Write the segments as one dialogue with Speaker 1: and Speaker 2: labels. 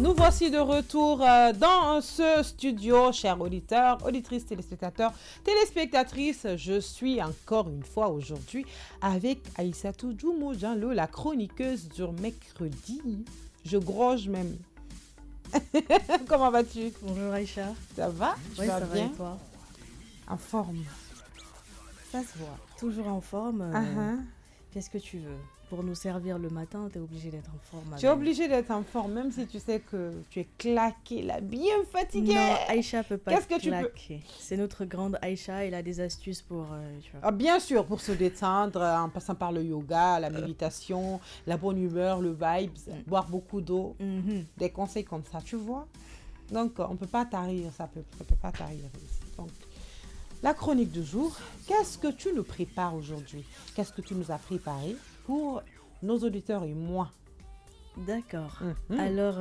Speaker 1: Nous voici de retour dans ce studio, chers auditeurs, auditrices, téléspectatrices. Je suis encore une fois aujourd'hui avec Aïssatou Djoumou-Janlo, la chroniqueuse du mercredi. Je groge même. Comment vas-tu?
Speaker 2: Bonjour Aïcha.
Speaker 1: Ça va?
Speaker 2: Oui, ça va et toi?
Speaker 1: En forme.
Speaker 2: Ça se voit. Toujours en forme. Qu'est-ce que tu veux? Pour nous servir le matin, tu es obligé d'être en forme.
Speaker 1: Tu es obligé d'être en forme, même si tu sais que tu es claqué, là, bien fatiguée.
Speaker 2: Non, Aïcha peut pas
Speaker 1: claquer.
Speaker 2: C'est notre grande Aïcha, elle a des astuces pour... tu vois.
Speaker 1: Ah, bien sûr, pour se détendre, en passant par le yoga, la méditation, la bonne humeur, le vibes, boire beaucoup d'eau, des conseils comme ça, tu vois. Donc, on ne peut pas tarir, ça peut pas tarir ici. Donc, la chronique du jour, qu'est-ce que tu nous prépares aujourd'hui? Qu'est-ce que tu nous as préparé pour nos auditeurs et moi?
Speaker 2: D'accord. Alors,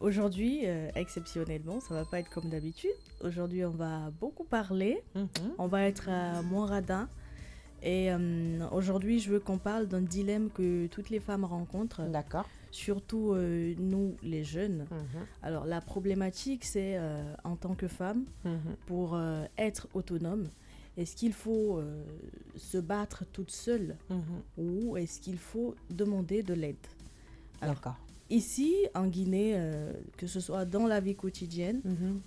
Speaker 2: aujourd'hui, exceptionnellement, ça ne va pas être comme d'habitude. Aujourd'hui, on va beaucoup parler. On va être moins radin. Et aujourd'hui, je veux qu'on parle d'un dilemme que toutes les femmes rencontrent.
Speaker 1: D'accord.
Speaker 2: Surtout nous, les jeunes. Alors, la problématique, c'est en tant que femme, pour être autonome, est-ce qu'il faut se battre toute seule ou est-ce qu'il faut demander de l'aide?
Speaker 1: D'accord.
Speaker 2: Ici, en Guinée, que ce soit dans la vie quotidienne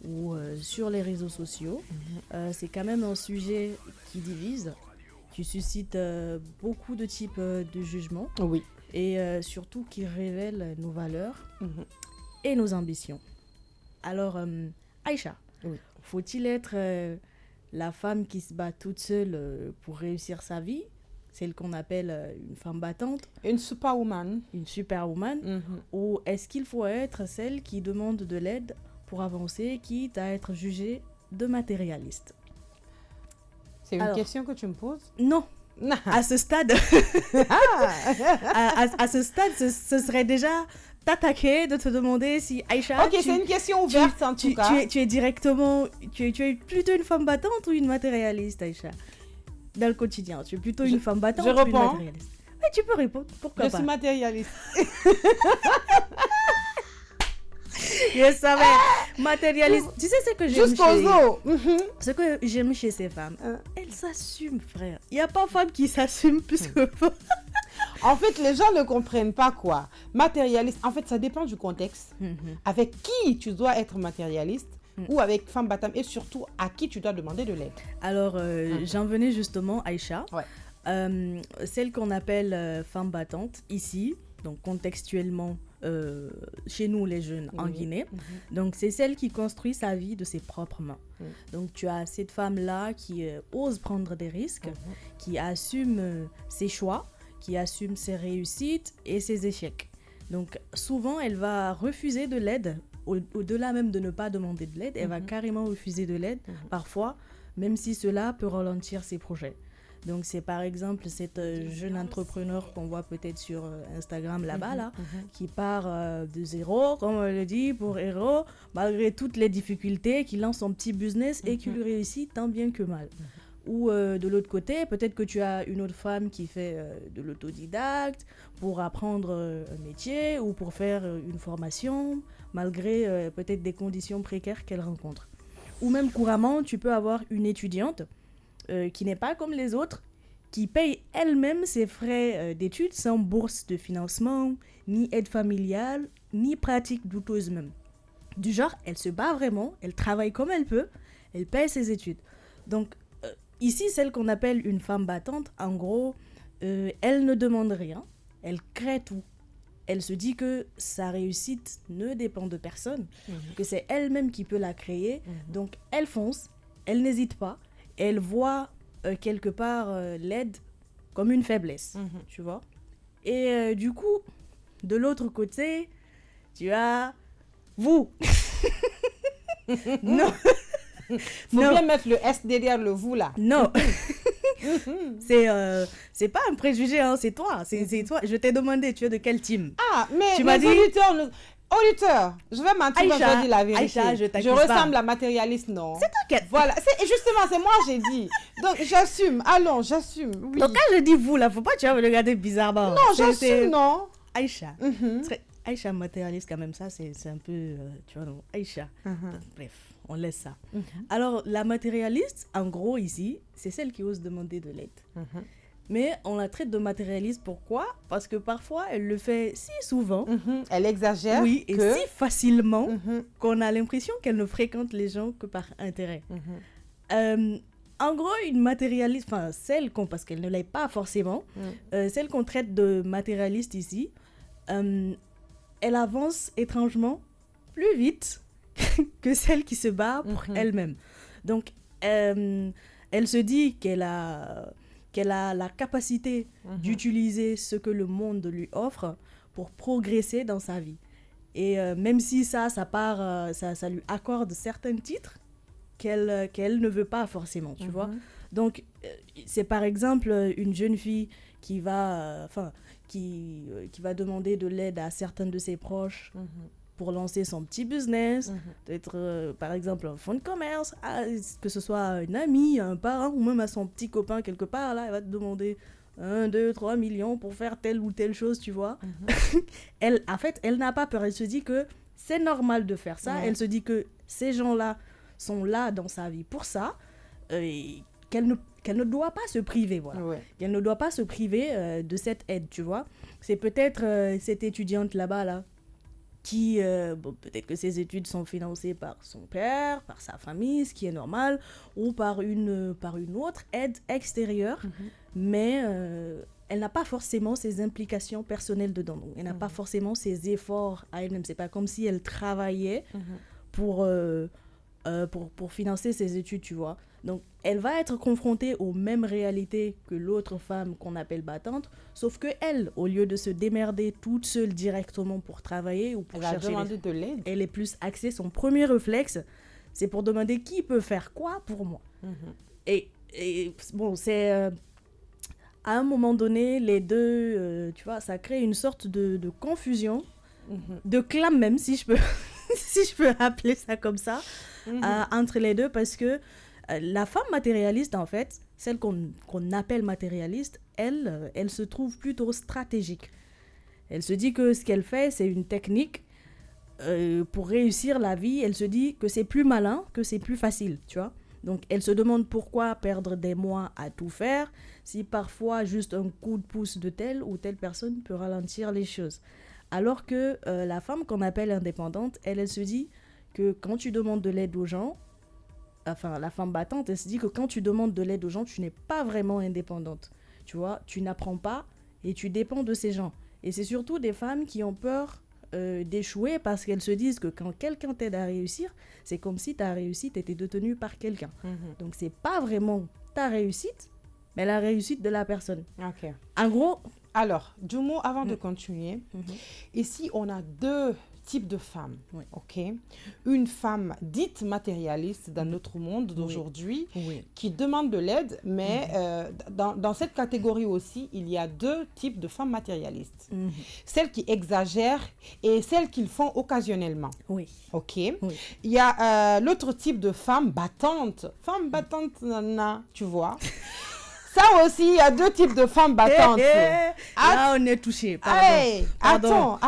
Speaker 2: ou sur les réseaux sociaux, c'est quand même un sujet qui divise, qui suscite beaucoup de types de jugements.
Speaker 1: Oui.
Speaker 2: Et surtout qui révèle nos valeurs et nos ambitions. Alors, Aïcha, faut-il être la femme qui se bat toute seule pour réussir sa vie, celle qu'on appelle une femme battante?
Speaker 1: Une superwoman.
Speaker 2: Une superwoman. Ou est-ce qu'il faut être celle qui demande de l'aide pour avancer, quitte à être jugée de matérialiste?
Speaker 1: C'est une question que tu me poses?
Speaker 2: Non. À ce stade, à ce stade, ce serait déjà t'attaquer, de te demander si Aïcha...
Speaker 1: Ok, c'est une question ouverte en tout cas.
Speaker 2: Tu es directement... Tu es plutôt une femme battante ou une matérialiste, Aïcha? Dans le quotidien, tu es plutôt une femme battante ou une matérialiste? Oui, tu peux répondre, pourquoi pas?
Speaker 1: Je suis matérialiste.
Speaker 2: Je savais, matérialiste. Tu sais ce que j'aime ce que j'aime chez ces femmes, elles s'assument, frère. Il n'y a pas de femme qui s'assume plus que moi.
Speaker 1: En fait, les gens ne comprennent pas quoi. Matérialiste, en fait, ça dépend du contexte. Avec qui tu dois être matérialiste ou avec femme battante et surtout à qui tu dois demander de l'aide.
Speaker 2: Alors, j'en venais justement, Aïcha. Celle qu'on appelle femme battante ici, donc contextuellement, chez nous les jeunes en Guinée. Donc c'est celle qui construit sa vie de ses propres mains. Donc tu as cette femme-là qui ose prendre des risques, qui assume ses choix, qui assume ses réussites et ses échecs. Donc souvent elle va refuser de l'aide, au-delà même de ne pas demander de l'aide, elle va carrément refuser de l'aide, parfois, même si cela peut ralentir ses projets. Donc, c'est par exemple cette jeune entrepreneur qu'on voit peut-être sur Instagram là-bas, qui part de zéro, comme on le dit, pour héros, malgré toutes les difficultés, qui lance son petit business et qui lui réussit tant bien que mal. Ou de l'autre côté, peut-être que tu as une autre femme qui fait de l'autodidacte pour apprendre un métier ou pour faire une formation, malgré peut-être des conditions précaires qu'elle rencontre. Ou même couramment, tu peux avoir une étudiante qui n'est pas comme les autres, qui paye elle-même ses frais d'études sans bourse de financement, ni aide familiale, ni pratique douteuse même. Du genre, elle se bat vraiment, elle travaille comme elle peut, elle paye ses études. Donc, ici, celle qu'on appelle une femme battante, en gros, elle ne demande rien, elle crée tout. Elle se dit que sa réussite ne dépend de personne, que c'est elle-même qui peut la créer. Donc, elle fonce, elle n'hésite pas, elle voit quelque part l'aide comme une faiblesse, tu vois. Et du coup, de l'autre côté, tu as vous. Non.
Speaker 1: Faut bien mettre le S derrière le vous là.
Speaker 2: Non. C'est pas un préjugé, hein, c'est toi. C'est toi. Je t'ai demandé, tu es de quel team?
Speaker 1: Ah, mais
Speaker 2: tu m'as dit...
Speaker 1: Auditeur, je vais mentir, je vais dire la vérité.
Speaker 2: Aïcha,
Speaker 1: je ressemble à matérialiste, non?
Speaker 2: C'est t'inquiète.
Speaker 1: Voilà, justement, c'est moi j'ai dit. Donc j'assume, allons, j'assume. Oui.
Speaker 2: Donc quand je dis vous là, faut pas tu vas me regarder bizarrement.
Speaker 1: Non, j'assume, non.
Speaker 2: Aïcha, Aïcha matérialiste, quand même, ça, c'est un peu, tu vois, non, Aïcha. Bref, on laisse ça. Alors, la matérialiste, en gros, ici, c'est celle qui ose demander de l'aide. Mais on la traite de matérialiste, pourquoi? Parce que parfois, elle le fait si souvent.
Speaker 1: Elle exagère.
Speaker 2: Oui, et si facilement qu'on a l'impression qu'elle ne fréquente les gens que par intérêt. En gros, une matérialiste, enfin, parce qu'elle ne l'est pas forcément, celle qu'on traite de matérialiste ici, elle avance étrangement plus vite que celle qui se bat pour elle-même. Donc, elle se dit qu'elle a la capacité d'utiliser ce que le monde lui offre pour progresser dans sa vie. Et même si ça lui accorde certains titres qu'elle ne veut pas forcément, tu vois. Donc, c'est par exemple une jeune fille qui va demander de l'aide à certains de ses proches pour lancer son petit business, peut-être par exemple un fonds de commerce, que ce soit une amie, un parent ou même à son petit copain quelque part, là, elle va te demander 1, 2, 3 millions pour faire telle ou telle chose, tu vois. Elle n'a pas peur, elle se dit que c'est normal de faire ça, elle se dit que ces gens-là sont là dans sa vie pour ça, et qu'elle ne doit pas se priver, voilà. Qu'elle ne doit pas se priver de cette aide, tu vois. C'est peut-être cette étudiante là-bas, là, qui, peut-être que ses études sont financées par son père, par sa famille, ce qui est normal, ou par une autre aide extérieure, mais elle n'a pas forcément ses implications personnelles dedans. Donc, elle n'a pas forcément ses efforts à elle-même. C'est pas comme si elle travaillait pour financer ses études, tu vois. Donc, elle va être confrontée aux mêmes réalités que l'autre femme qu'on appelle battante, sauf que elle, au lieu de se démerder toute seule directement pour travailler ou pour chercher
Speaker 1: de l'aide,
Speaker 2: elle est plus axée, son premier réflexe, c'est pour demander qui peut faire quoi pour moi. Et bon, c'est... à un moment donné, les deux, tu vois, ça crée une sorte de confusion, de clame même, si je peux appeler ça comme ça, entre les deux, parce que la femme matérialiste, en fait, celle qu'on appelle matérialiste, elle se trouve plutôt stratégique. Elle se dit que ce qu'elle fait, c'est une technique pour réussir la vie. Elle se dit que c'est plus malin, que c'est plus facile, tu vois. Donc, elle se demande pourquoi perdre des mois à tout faire si parfois juste un coup de pouce de telle ou telle personne peut ralentir les choses. Alors que la femme qu'on appelle indépendante, elle se dit que quand tu demandes de l'aide aux gens, enfin, la femme battante, elle se dit que quand tu demandes de l'aide aux gens, tu n'es pas vraiment indépendante. Tu vois, tu n'apprends pas et tu dépends de ces gens. Et c'est surtout des femmes qui ont peur d'échouer parce qu'elles se disent que quand quelqu'un t'aide à réussir, c'est comme si ta réussite était détenue par quelqu'un. Donc, c'est pas vraiment ta réussite, mais la réussite de la personne. En gros...
Speaker 1: Alors, Djoumou, avant de continuer, ici, on a deux types de femmes, Une femme dite matérialiste dans notre monde d'aujourd'hui, qui demande de l'aide, mais dans cette catégorie aussi, il y a deux types de femmes matérialistes. Celles qui exagèrent et celles qui le font occasionnellement. Il y a l'autre type de femme battante. Femme battante, nana, tu vois. Ça aussi, il y a deux types de femmes battantes.
Speaker 2: Là, on est touché.
Speaker 1: Attends.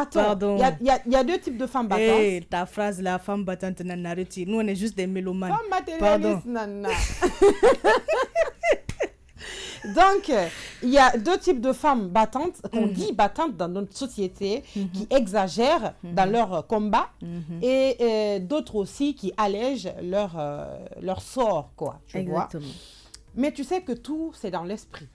Speaker 1: Il y a deux types de femmes battantes.
Speaker 2: Ta phrase, la femme battante, nana, retire. Nous, on est juste des mélomanes.
Speaker 1: Femme matérialiste, nana. Donc, il y a deux types de femmes battantes, qu'on dit battantes dans notre société, qui exagèrent dans leur combat, et d'autres aussi qui allègent leur sort, quoi.
Speaker 2: Exactement.
Speaker 1: Vois. Mais tu sais que tout, c'est dans l'esprit.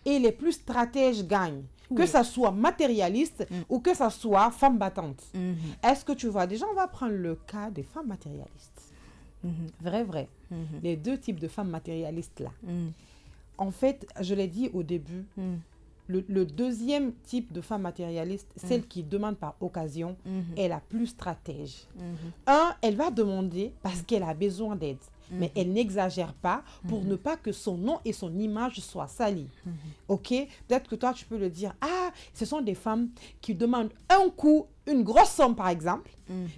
Speaker 1: Et les plus stratèges gagnent. Que ça soit matérialiste ou que ça soit femme battante. Est-ce que tu vois? Déjà, on va prendre le cas des femmes matérialistes. Vrai. Les deux types de femmes matérialistes là. En fait, je l'ai dit au début, le deuxième type de femme matérialiste, celle qui demande par occasion, est la plus stratège. Elle va demander parce qu'elle a besoin d'aide. Mais elle n'exagère pas pour ne pas que son nom et son image soient salis. Peut-être que toi, tu peux le dire. Ce sont des femmes qui demandent un coup, une grosse somme par exemple,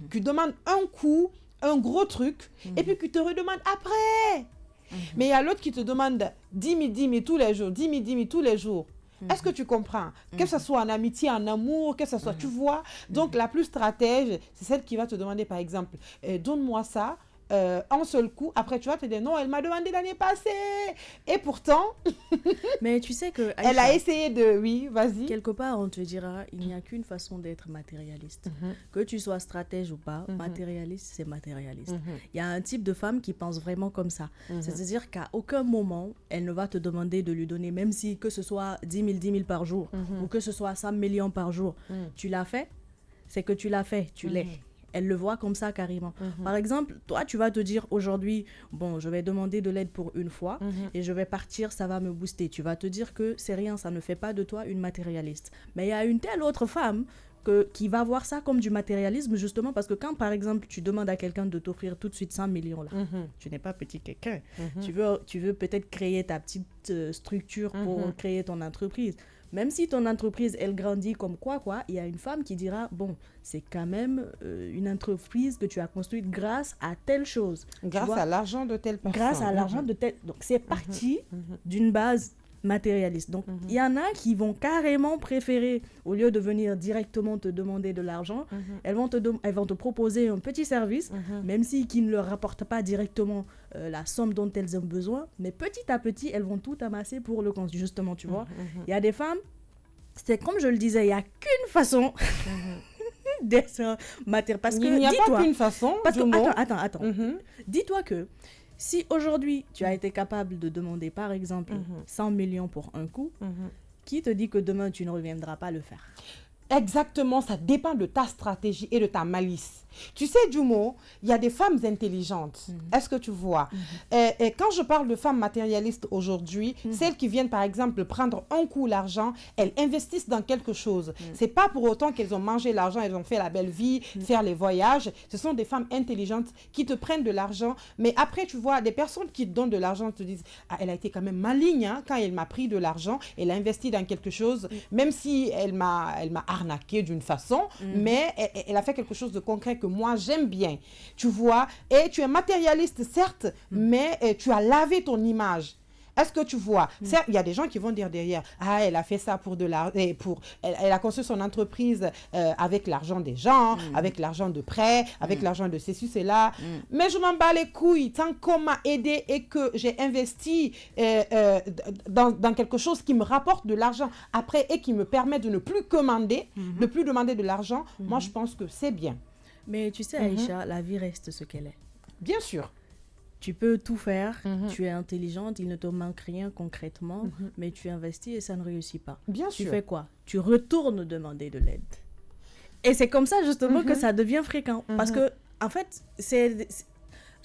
Speaker 1: qui demandent un coup, un gros truc, et puis qui te redemandent après. Mais il y a l'autre qui te demande 10 000 tous les jours, 10 000 tous les jours. Est-ce que tu comprends? Que ce soit en amitié, en amour, que ce soit, tu vois. Donc, la plus stratège, c'est celle qui va te demander, par exemple, donne-moi ça. Un seul coup, après tu vas te dire non, elle m'a demandé l'année passée et pourtant
Speaker 2: mais tu sais que Aïcha,
Speaker 1: elle a essayé de, oui, vas-y,
Speaker 2: quelque part on te dira il n'y a qu'une façon d'être matérialiste, que tu sois stratège ou pas, matérialiste c'est matérialiste. Il y a un type de femme qui pense vraiment comme ça, c'est-à-dire qu'à aucun moment elle ne va te demander de lui donner, même si que ce soit 10 000 par jour ou que ce soit 100 millions par jour, tu l'as fait, c'est que tu l'as fait, tu l'es. Elle le voit comme ça carrément. Par exemple, toi, tu vas te dire aujourd'hui, bon, je vais demander de l'aide pour une fois et je vais partir, ça va me booster. Tu vas te dire que c'est rien, ça ne fait pas de toi une matérialiste. Mais il y a une telle autre femme qui va voir ça comme du matérialisme, justement parce que quand, par exemple, tu demandes à quelqu'un de t'offrir tout de suite 100 millions, là, tu n'es pas petit quelqu'un. Tu veux peut-être créer ta petite structure pour créer ton entreprise. Même si ton entreprise, elle grandit comme quoi, il y a une femme qui dira, bon, c'est quand même une entreprise que tu as construite grâce à telle chose.
Speaker 1: Grâce à l'argent de telle personne.
Speaker 2: Grâce à l'argent de telle... Donc, c'est parti d'une base matérialiste. Donc, il y en a qui vont carrément préférer, au lieu de venir directement te demander de l'argent, elles vont te proposer un petit service, même si qui ne leur rapporte pas directement la somme dont elles ont besoin, mais petit à petit, elles vont tout amasser pour le compte, justement, tu vois. Il y a des femmes, c'est comme je le disais, il n'y a qu'une façon d'être matérialiste. Parce que,
Speaker 1: il n'y a pas qu'une façon.
Speaker 2: Parce que, attends. Dis-toi que si aujourd'hui, tu as été capable de demander, par exemple, 100 millions pour un coup, qui te dit que demain, tu ne reviendras pas le faire?
Speaker 1: Exactement, ça dépend de ta stratégie et de ta malice. Tu sais, Djumo, il y a des femmes intelligentes. Est-ce que tu vois? Et quand je parle de femmes matérialistes aujourd'hui, celles qui viennent, par exemple, prendre un coup l'argent, elles investissent dans quelque chose. C'est pas pour autant qu'elles ont mangé l'argent, elles ont fait la belle vie, faire les voyages. Ce sont des femmes intelligentes qui te prennent de l'argent. Mais après, tu vois, des personnes qui te donnent de l'argent te disent « Ah, elle a été quand même maligne hein, quand elle m'a pris de l'argent. Elle a investi dans quelque chose, même si elle m'a arnaqué d'une façon, mais elle a fait quelque chose de concret que moi j'aime bien, tu vois, et tu es matérialiste certes, mais tu as lavé ton image. Est-ce que tu vois? Certes, il y a des gens qui vont dire derrière, ah, elle a fait ça pour de l'argent, elle a construit son entreprise avec l'argent des gens, avec l'argent de prêt, avec l'argent de ceci, cela. Mais je m'en bats les couilles tant qu'on m'a aidé et que j'ai investi dans quelque chose qui me rapporte de l'argent après et qui me permet de ne plus commander, de plus demander de l'argent. Moi, je pense que c'est bien.
Speaker 2: Mais tu sais, Aïcha, la vie reste ce qu'elle est.
Speaker 1: Bien sûr.
Speaker 2: Tu peux tout faire, tu es intelligente, il ne te manque rien concrètement, mais tu investis et ça ne réussit pas.
Speaker 1: Bien sûr.
Speaker 2: Tu fais quoi? Tu retournes demander de l'aide. Et c'est comme ça justement que ça devient fréquent. Parce que, en fait, c'est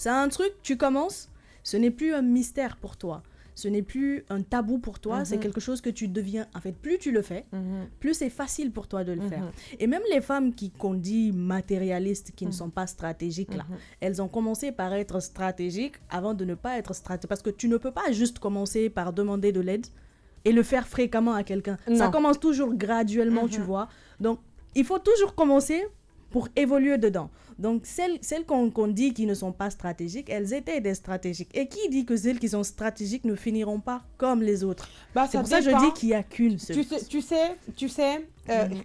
Speaker 2: un truc, tu commences, ce n'est plus un mystère pour toi. Ce n'est plus un tabou pour toi, c'est quelque chose que tu deviens... En fait, plus tu le fais, plus c'est facile pour toi de le faire. Et même les femmes qu'on dit matérialistes, qui ne sont pas stratégiques, là, elles ont commencé par être stratégiques avant de ne pas être stratégiques. Parce que tu ne peux pas juste commencer par demander de l'aide et le faire fréquemment à quelqu'un. Ça commence toujours graduellement, tu vois. Donc, il faut toujours commencer pour évoluer dedans. Donc, celles qu'on dit qui ne sont pas stratégiques, elles étaient des stratégiques. Et qui dit que celles qui sont stratégiques ne finiront pas comme les autres? C'est pour ça que je dis qu'il n'y a qu'une seule.
Speaker 1: Tu sais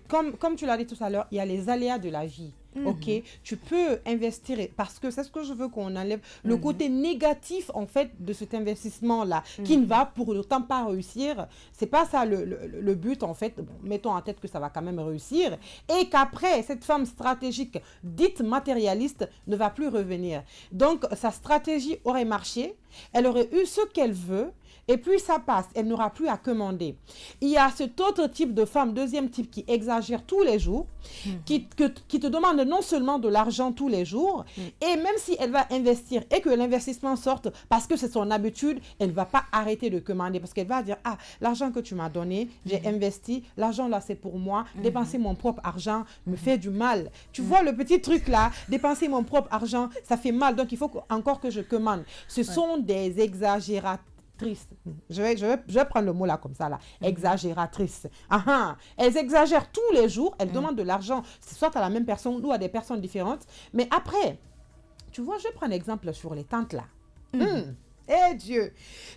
Speaker 1: comme tu l'as dit tout à l'heure, il y a les aléas de la vie. Ok, tu peux investir parce que c'est ce que je veux qu'on enlève le côté négatif en fait de cet investissement là qui ne va pour autant pas réussir. C'est pas ça le but en fait. Bon, mettons en tête que ça va quand même réussir et qu'après cette femme stratégique dite matérialiste ne va plus revenir. Donc sa stratégie aurait marché, elle aurait eu ce qu'elle veut. Et puis ça passe, elle n'aura plus à commander. Il y a cet autre type de femme, deuxième type, qui exagère tous les jours, qui te demande non seulement de l'argent tous les jours, et même si elle va investir et que l'investissement sorte parce que c'est son habitude, elle ne va pas arrêter de commander parce qu'elle va dire, ah, l'argent que tu m'as donné, j'ai investi, l'argent là c'est pour moi, dépenser mon propre argent me fait du mal. Tu vois le petit truc là, dépenser mon propre argent, ça fait mal, donc il faut encore que je commande. Ce sont des exagérations. Je vais prendre le mot là comme ça là, exagératrice. Elles exagèrent tous les jours, elles demandent de l'argent, soit à la même personne ou à des personnes différentes. Mais après, tu vois, je prends l'exemple sur les tantes là. Eh Dieu.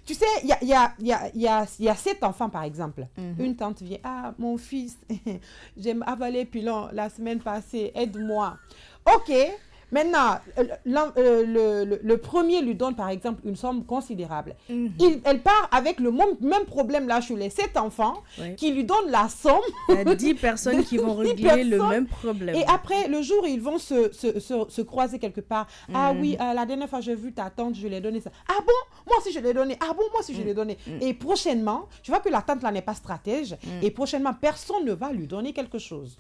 Speaker 1: Tu sais, il y a 7 enfants, par exemple. Une tante vient, ah, mon fils, j'ai avalé pilon la semaine passée, aide-moi. OK. Maintenant, le premier lui donne, par exemple, une somme considérable. Elle part avec le même problème là chez les 7 enfants qui lui donnent la somme.
Speaker 2: Il y a 10 personnes qui vont régler le même problème.
Speaker 1: Et après, le jour où ils vont se croiser quelque part, ah oui, la dernière fois j'ai vu ta tante, je lui ai donné ça. Ah bon, moi aussi je l'ai donné. Ah bon, moi aussi je l'ai donné. Et prochainement, je vois que la tante là n'est pas stratège. Et prochainement, personne ne va lui donner quelque chose.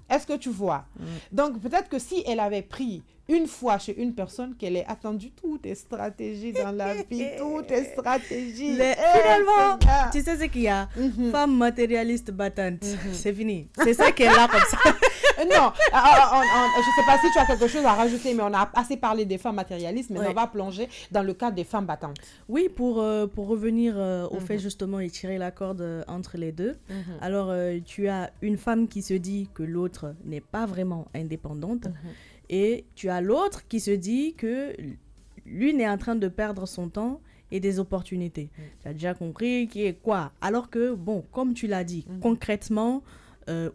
Speaker 1: Est-ce que tu vois? Donc, peut-être que si elle avait pris une fois chez une personne, qu'elle ait attendu toutes les stratégies dans la vie, toutes les stratégies.
Speaker 2: Finalement, tu sais ce qu'il y a? Femme matérialiste battante. C'est fini. C'est ça qu'elle a comme ça.
Speaker 1: Non, je ne sais pas si tu as quelque chose à rajouter, mais on a assez parlé des femmes matérialistes, mais on va plonger dans le cadre des femmes battantes.
Speaker 2: Oui, pour revenir au fait justement et tirer la corde entre les deux. Alors, tu as une femme qui se dit que l'autre n'est pas vraiment indépendante. Et tu as l'autre qui se dit que l'une est en train de perdre son temps et des opportunités. Tu as déjà compris qui est quoi. Alors que, bon, comme tu l'as dit, concrètement,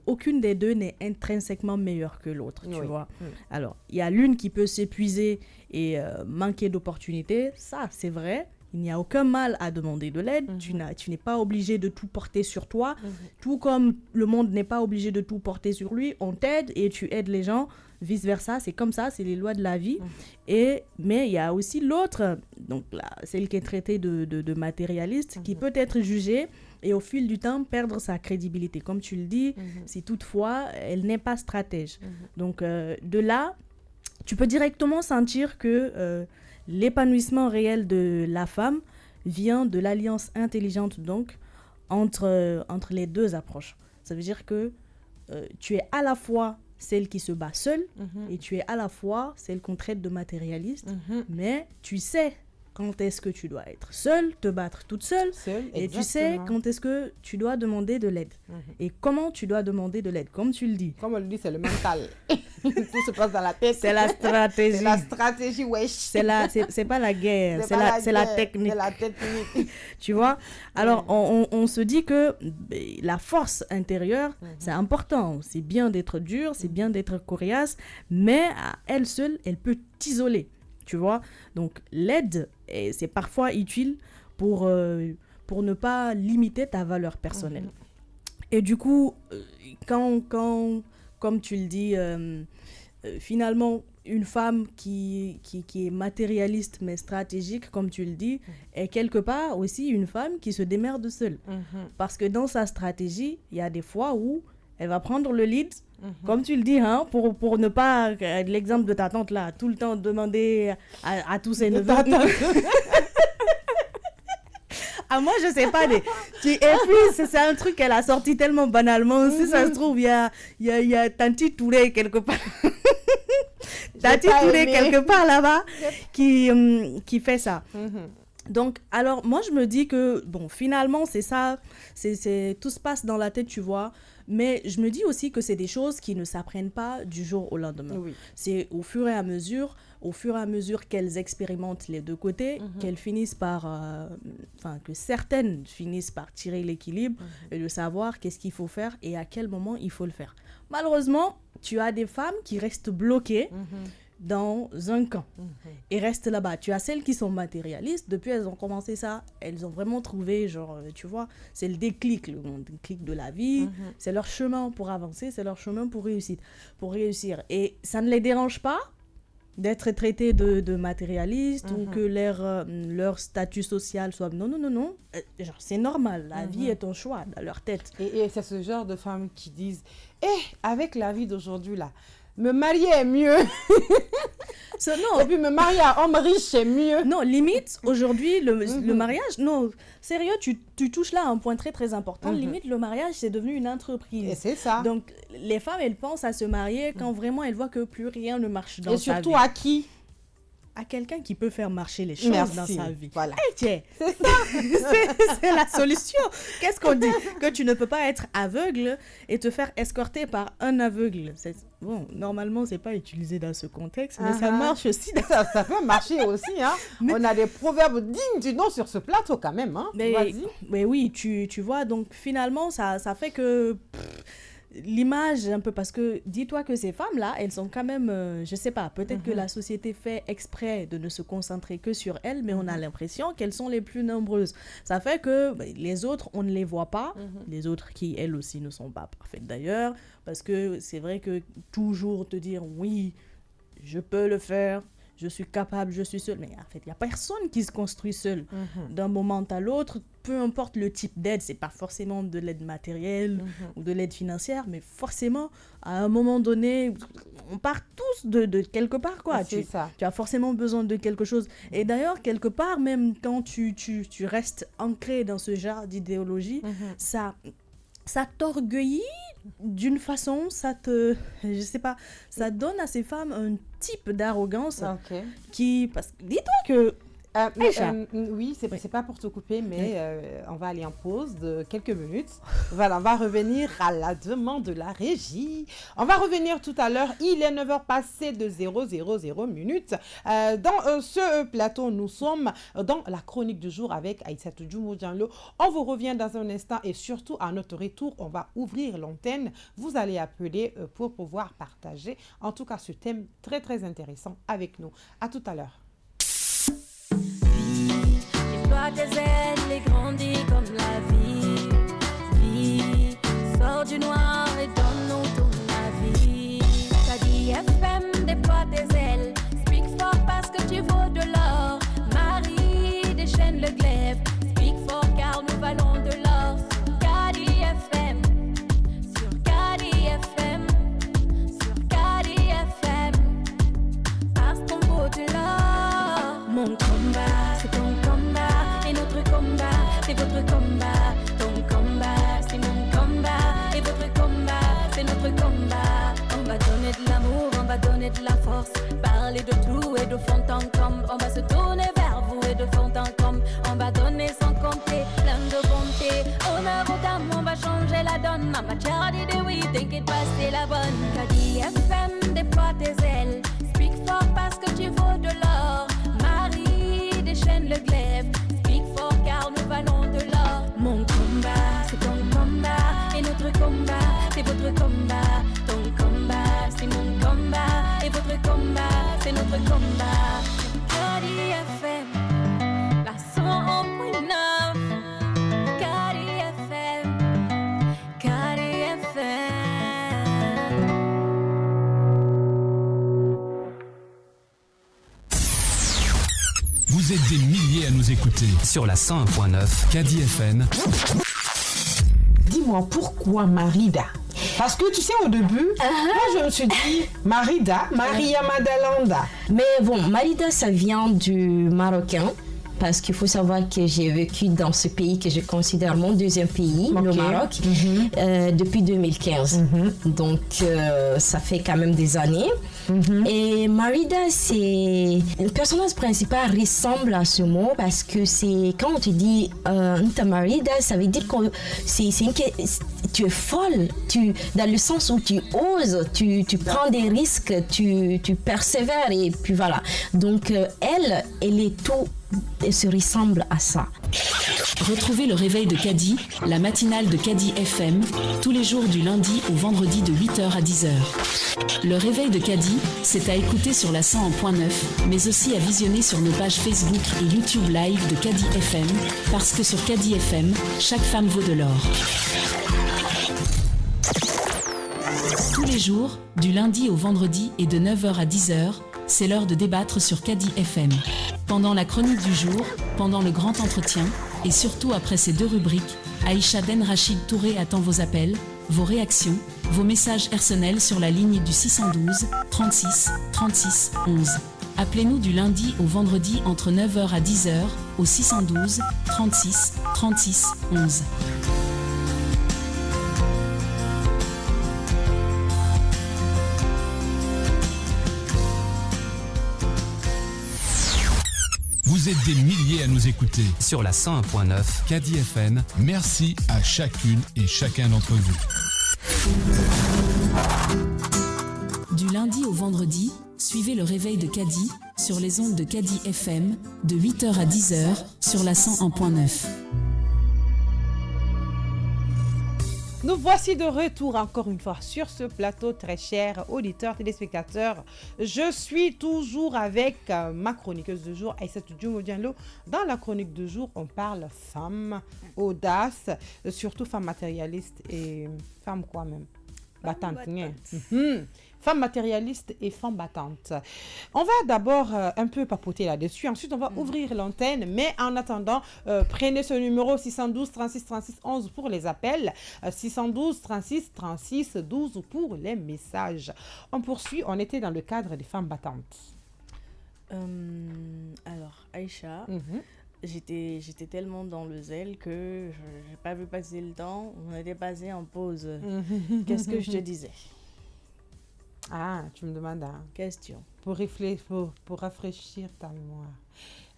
Speaker 2: aucune des deux n'est intrinsèquement meilleure que l'autre, tu vois. Alors, il y a l'une qui peut s'épuiser et manquer d'opportunités. Ça, c'est vrai. Il n'y a aucun mal à demander de l'aide. Tu n'es pas obligé de tout porter sur toi. Tout comme le monde n'est pas obligé de tout porter sur lui. On t'aide et tu aides les gens. Vice-versa, c'est comme ça, c'est les lois de la vie. Mais il y a aussi l'autre, donc là, celle qui est traitée de matérialiste, qui peut être jugée et au fil du temps perdre sa crédibilité. Comme tu le dis, si toutefois, elle n'est pas stratège. Donc de là, tu peux directement sentir que l'épanouissement réel de la femme vient de l'alliance intelligente donc entre les deux approches. Ça veut dire que tu es à la fois celle qui se bat seule et tu es à la fois celle qu'on traite de matérialiste, mais tu sais quand est-ce que tu dois être seule, te battre toute seule, et tu sais quand est-ce que tu dois demander de l'aide. Et comment tu dois demander de l'aide, comme tu le dis.
Speaker 1: Comme on le dit, c'est le mental. Tout se passe dans la tête.
Speaker 2: C'est la stratégie.
Speaker 1: C'est la stratégie, wesh.
Speaker 2: C'est pas la guerre, c'est la technique.
Speaker 1: C'est la technique.
Speaker 2: Tu vois? Alors, on se dit que la force intérieure, c'est important. C'est bien d'être dur, c'est bien d'être coriace, mais à elle seule, elle peut t'isoler. Tu vois? Donc, l'aide, c'est parfois utile pour ne pas limiter ta valeur personnelle. Et du coup, comme tu le dis, finalement, une femme qui est matérialiste mais stratégique, comme tu le dis, est quelque part aussi une femme qui se démerde seule. Parce que dans sa stratégie, il y a des fois où elle va prendre le lead, comme tu le dis, hein, pour ne pas, l'exemple de ta tante là, tout le temps demander à tous ses neveux. Ah, moi, je sais pas. Et puis, c'est un truc qu'elle a sorti tellement banalement. Si ça se trouve, il y a Tanti Touré quelque part. Tanti Touré quelque part là-bas qui fait ça. Donc, alors, moi, je me dis que, bon, finalement, c'est ça. Tout se passe dans la tête, tu vois. Mais je me dis aussi que c'est des choses qui ne s'apprennent pas du jour au lendemain. C'est au fur et à mesure qu'elles expérimentent les deux côtés, qu'elles finissent par... que certaines finissent par tirer l'équilibre et de savoir qu'est-ce qu'il faut faire et à quel moment il faut le faire. Malheureusement, tu as des femmes qui restent bloquées dans un camp et restent là-bas. Tu as celles qui sont matérialistes. Depuis, elles ont commencé ça. Elles ont vraiment trouvé, genre, tu vois, c'est le déclic de la vie. C'est leur chemin pour avancer, c'est leur chemin pour réussir. Et ça ne les dérange pas d'être traitées de matérialistes ou que leur statut social soit... Non. Genre, c'est normal. La vie est un choix dans leur tête.
Speaker 1: Et c'est ce genre de femmes qui disent « avec la vie d'aujourd'hui, là, me marier est mieux. »
Speaker 2: Non.
Speaker 1: Et puis me marier à homme riche, c'est mieux.
Speaker 2: Non, limite, aujourd'hui, le mariage, non, sérieux, tu touches là un point très, très important. Limite, le mariage, c'est devenu une entreprise.
Speaker 1: Et c'est ça.
Speaker 2: Donc, les femmes, elles pensent à se marier quand vraiment elles voient que plus rien ne marche dans sa vie.
Speaker 1: Et surtout à qui?
Speaker 2: à quelqu'un qui peut faire marcher les choses dans sa vie.
Speaker 1: Voilà.
Speaker 2: Hey, tiens, c'est ça. C'est la solution. Qu'est-ce qu'on dit? Que tu ne peux pas être aveugle et te faire escorter par un aveugle. Bon, normalement, c'est pas utilisé dans ce contexte, mais ça marche aussi.
Speaker 1: Ça peut marcher aussi. Hein. On a des proverbes dignes du nom sur ce plateau quand même. Hein.
Speaker 2: Mais oui, tu vois, donc finalement, ça fait que... l'image un peu, parce que dis-toi que ces femmes-là, elles sont quand même, je sais pas, peut-être que la société fait exprès de ne se concentrer que sur elles, mais on a l'impression qu'elles sont les plus nombreuses. Ça fait que les autres, on ne les voit pas, les autres qui, elles aussi, ne sont pas parfaites d'ailleurs, parce que c'est vrai que toujours te dire, oui, je peux le faire, je suis capable, je suis seule. Mais en fait, il n'y a personne qui se construit seul. D'un moment à l'autre, peu importe le type d'aide, c'est pas forcément de l'aide matérielle ou de l'aide financière, mais forcément, à un moment donné, on part tous de quelque part, quoi. Tu as forcément besoin de quelque chose. Et d'ailleurs, quelque part, même quand tu restes ancré dans ce genre d'idéologie, ça t'orgueillit d'une façon, je sais pas, ça donne à ces femmes un type d'arrogance qui, parce que dis-toi que
Speaker 1: oui, c'est pas pour te couper, mais on va aller en pause de quelques minutes. Voilà, on va revenir à la demande de la régie. On va revenir tout à l'heure. Il est 9h passé de 000 minutes. Dans ce plateau, nous sommes dans la chronique du jour avec Aïssatou Djoumou-Diallo. On vous revient dans un instant et surtout à notre retour, on va ouvrir l'antenne. Vous allez appeler pour pouvoir partager, en tout cas, ce thème très, très intéressant avec nous. À tout à l'heure.
Speaker 3: Déploie tes ailes et grandis comme la vie. Vie, sors du noir et donne-nous ton avis. Kadi FM, déploie tes ailes. Speak fort parce que tu vaux de l'or. Marie déchaîne le glaive. Speak fort car nous valons de l'or. Sur Kadi FM, sur Kadi FM, sur Kadi FM. Parce qu'on vaut de l'or. Mon combat, c'est ton combat. Et notre combat, c'est votre combat. Ton combat, c'est mon combat. Et votre combat, c'est notre combat. On va donner de l'amour, on va donner de la force. Parler de tout et de fond en comble. On va se tourner vers vous et de fond en comble. On va donner sans compter, plein de bonté. Honneur aux dames, on va changer la donne. Mama Charlie de oui, t'inquiète pas, c'est la bonne. Kadi FM, déploie tes ailes. Speak fort parce que tu vaux de l'or. Marie déchaîne le glaive. Speak fort car nous valons de l'or. Mon combat, c'est ton combat. Et notre combat, c'est votre combat. Ton combat, c'est mon combat. Et votre combat, c'est notre combat. Kadi FM, la 101.9. Kadi FM, Kadi FM.
Speaker 4: Vous êtes des milliers à nous écouter sur la 101.9 Kadi FM.
Speaker 1: Dis-moi pourquoi Marida? Parce que tu sais, au début, moi je me suis dit Marida, Maria Madalanda.
Speaker 5: Mais bon, Marida, ça vient du marocain. Parce qu'il faut savoir que j'ai vécu dans ce pays que je considère mon deuxième pays, le Maroc, depuis 2015. Donc, ça fait quand même des années. Et Marida, le personnage principal ressemble à ce mot parce que c'est quand on te dit Nta Marida, ça veut dire que tu es folle, dans le sens où tu oses, tu prends des risques, tu persévères et puis voilà. Donc, elle est tout. Et se ressemble à ça.
Speaker 6: Retrouvez le réveil de Kadi, la matinale de Kadi FM, tous les jours du lundi au vendredi de 8h à 10h. Le réveil de Kadi, c'est à écouter sur la 101.9, mais aussi à visionner sur nos pages Facebook et YouTube Live de Kadi FM, parce que sur Kadi FM, chaque femme vaut de l'or. Tous les jours, du lundi au vendredi et de 9h à 10h, c'est l'heure de débattre sur Kadi FM. Pendant la chronique du jour, pendant le grand entretien, et surtout après ces deux rubriques, Aïcha Den Rachid Touré attend vos appels, vos réactions, vos messages personnels sur la ligne du 612 36 36 11. Appelez-nous du lundi au vendredi entre 9h à 10h au 612 36 36 11.
Speaker 4: Vous êtes des milliers à nous écouter sur la 101.9 Cadi FM. Merci à chacune et chacun d'entre vous.
Speaker 6: Du lundi au vendredi, suivez le réveil de Cadi sur les ondes de Cadi FM de 8h à 10h sur la 101.9.
Speaker 1: Nous voici de retour encore une fois sur ce plateau, très chers auditeurs, téléspectateurs. Je suis toujours avec ma chroniqueuse de jour, Aïssatou Diomo Diallo. Dans la chronique de jour, on parle femmes, audace, surtout femmes matérialistes et femmes quoi même battantes. Femmes matérialistes et femmes battantes. On va d'abord un peu papoter là-dessus. Ensuite, on va ouvrir l'antenne. Mais en attendant, prenez ce numéro 612 36 36 11 pour les appels. 612 36 36 12 pour les messages. On poursuit. On était dans le cadre des femmes battantes.
Speaker 2: Alors, Aïcha, j'étais tellement dans le zèle que je n'ai pas vu passer le temps. On était passé en pause. Qu'est-ce que je te disais?
Speaker 1: Ah, tu me demandes
Speaker 2: question.
Speaker 1: Pour rafraîchir ta mémoire.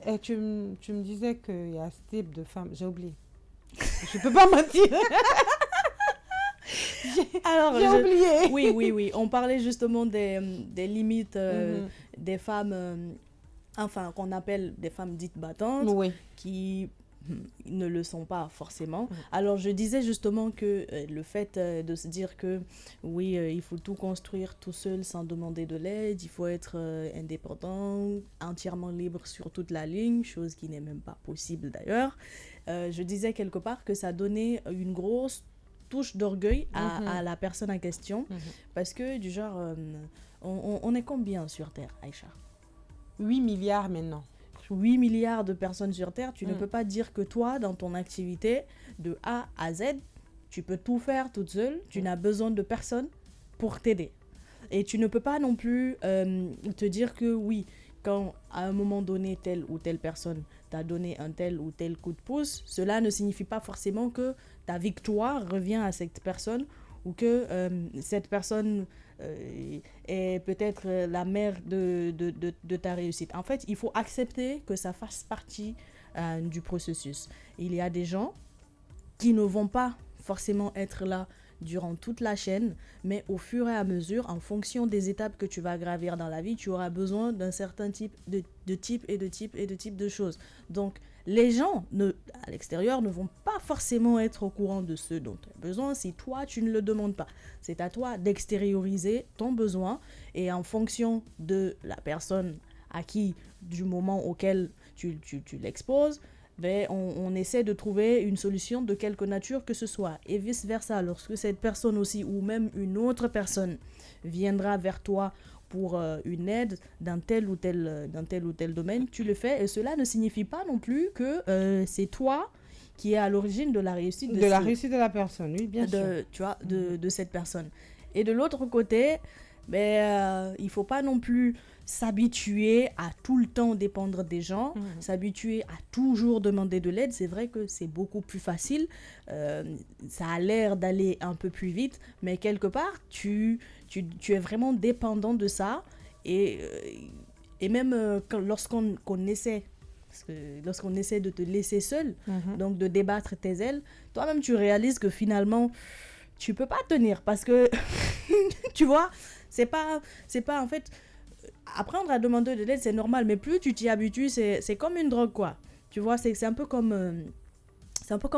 Speaker 1: Et tu me disais qu'il y a ce type de femme. J'ai oublié. Je peux pas mentir. J'ai oublié.
Speaker 2: Oui. On parlait justement des limites des femmes, enfin, qu'on appelle des femmes dites battantes, qui ne le sont pas forcément. Alors je disais justement que le fait de se dire que oui, il faut tout construire tout seul sans demander de l'aide, il faut être indépendant, entièrement libre sur toute la ligne, chose qui n'est même pas possible d'ailleurs. Je disais quelque part que ça donnait une grosse touche d'orgueil à la personne en question, parce que du genre, on est combien sur Terre, Aïcha?
Speaker 1: 8 milliards maintenant.
Speaker 2: 8 milliards de personnes sur Terre, tu ne peux pas dire que toi, dans ton activité, de A à Z, tu peux tout faire toute seule, tu n'as besoin de personne pour t'aider. Et tu ne peux pas non plus te dire que oui, quand à un moment donné, telle ou telle personne t'a donné un tel ou tel coup de pouce, cela ne signifie pas forcément que ta victoire revient à cette personne ou que cette personne est peut-être la mère de ta réussite. En fait, il faut accepter que ça fasse partie du processus. Il y a des gens qui ne vont pas forcément être là durant toute la chaîne, mais au fur et à mesure, en fonction des étapes que tu vas gravir dans la vie, tu auras besoin d'un certain type de choses. Donc, les gens à l'extérieur ne vont pas forcément être au courant de ce dont tu as besoin si toi, tu ne le demandes pas. C'est à toi d'extérioriser ton besoin et en fonction de la personne à qui, du moment auquel tu l'exposes, ben, on essaie de trouver une solution de quelque nature que ce soit. Et vice-versa, lorsque cette personne aussi ou même une autre personne viendra vers toi pour une aide dans tel ou tel domaine, tu le fais. Et cela ne signifie pas non plus que c'est toi qui est à l'origine de la réussite
Speaker 1: de la personne, oui, bien sûr.
Speaker 2: Tu vois, de cette personne. Et de l'autre côté, ben, il ne faut pas non plus s'habituer à tout le temps dépendre des gens, s'habituer à toujours demander de l'aide. C'est vrai que c'est beaucoup plus facile, ça a l'air d'aller un peu plus vite, mais quelque part, tu es vraiment dépendant de ça. Et même lorsqu'on essaie, parce que lorsqu'on essaie de te laisser seul, donc de débattre tes ailes, toi-même tu réalises que finalement, tu peux pas tenir parce que, tu vois, c'est pas en fait... Apprendre à demander de l'aide, c'est normal, mais plus tu t'y habitues, c'est comme une drogue, quoi. Tu vois, c'est un peu comme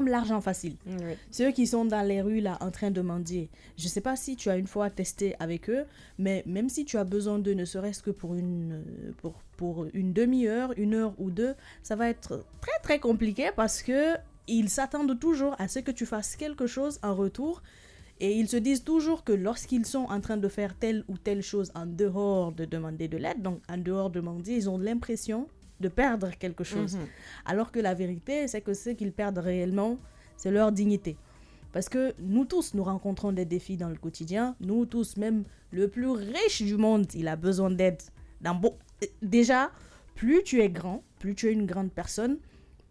Speaker 2: l'argent facile. Oui. Ceux qui sont dans les rues, là, en train de mendier. Je sais pas si tu as une fois testé avec eux, mais même si tu as besoin d'eux, ne serait-ce que pour une demi-heure, 1 heure ou 2, ça va être très, très compliqué parce que ils s'attendent toujours à ce que tu fasses quelque chose en retour. Et ils se disent toujours que lorsqu'ils sont en train de faire telle ou telle chose en dehors de demander de l'aide, donc en dehors de mendier, ils ont l'impression de perdre quelque chose. Alors que la vérité, c'est que ce qu'ils perdent réellement, c'est leur dignité. Parce que nous tous, nous rencontrons des défis dans le quotidien. Nous tous, même le plus riche du monde, il a besoin d'aide. Déjà, plus tu es grand, plus tu es une grande personne,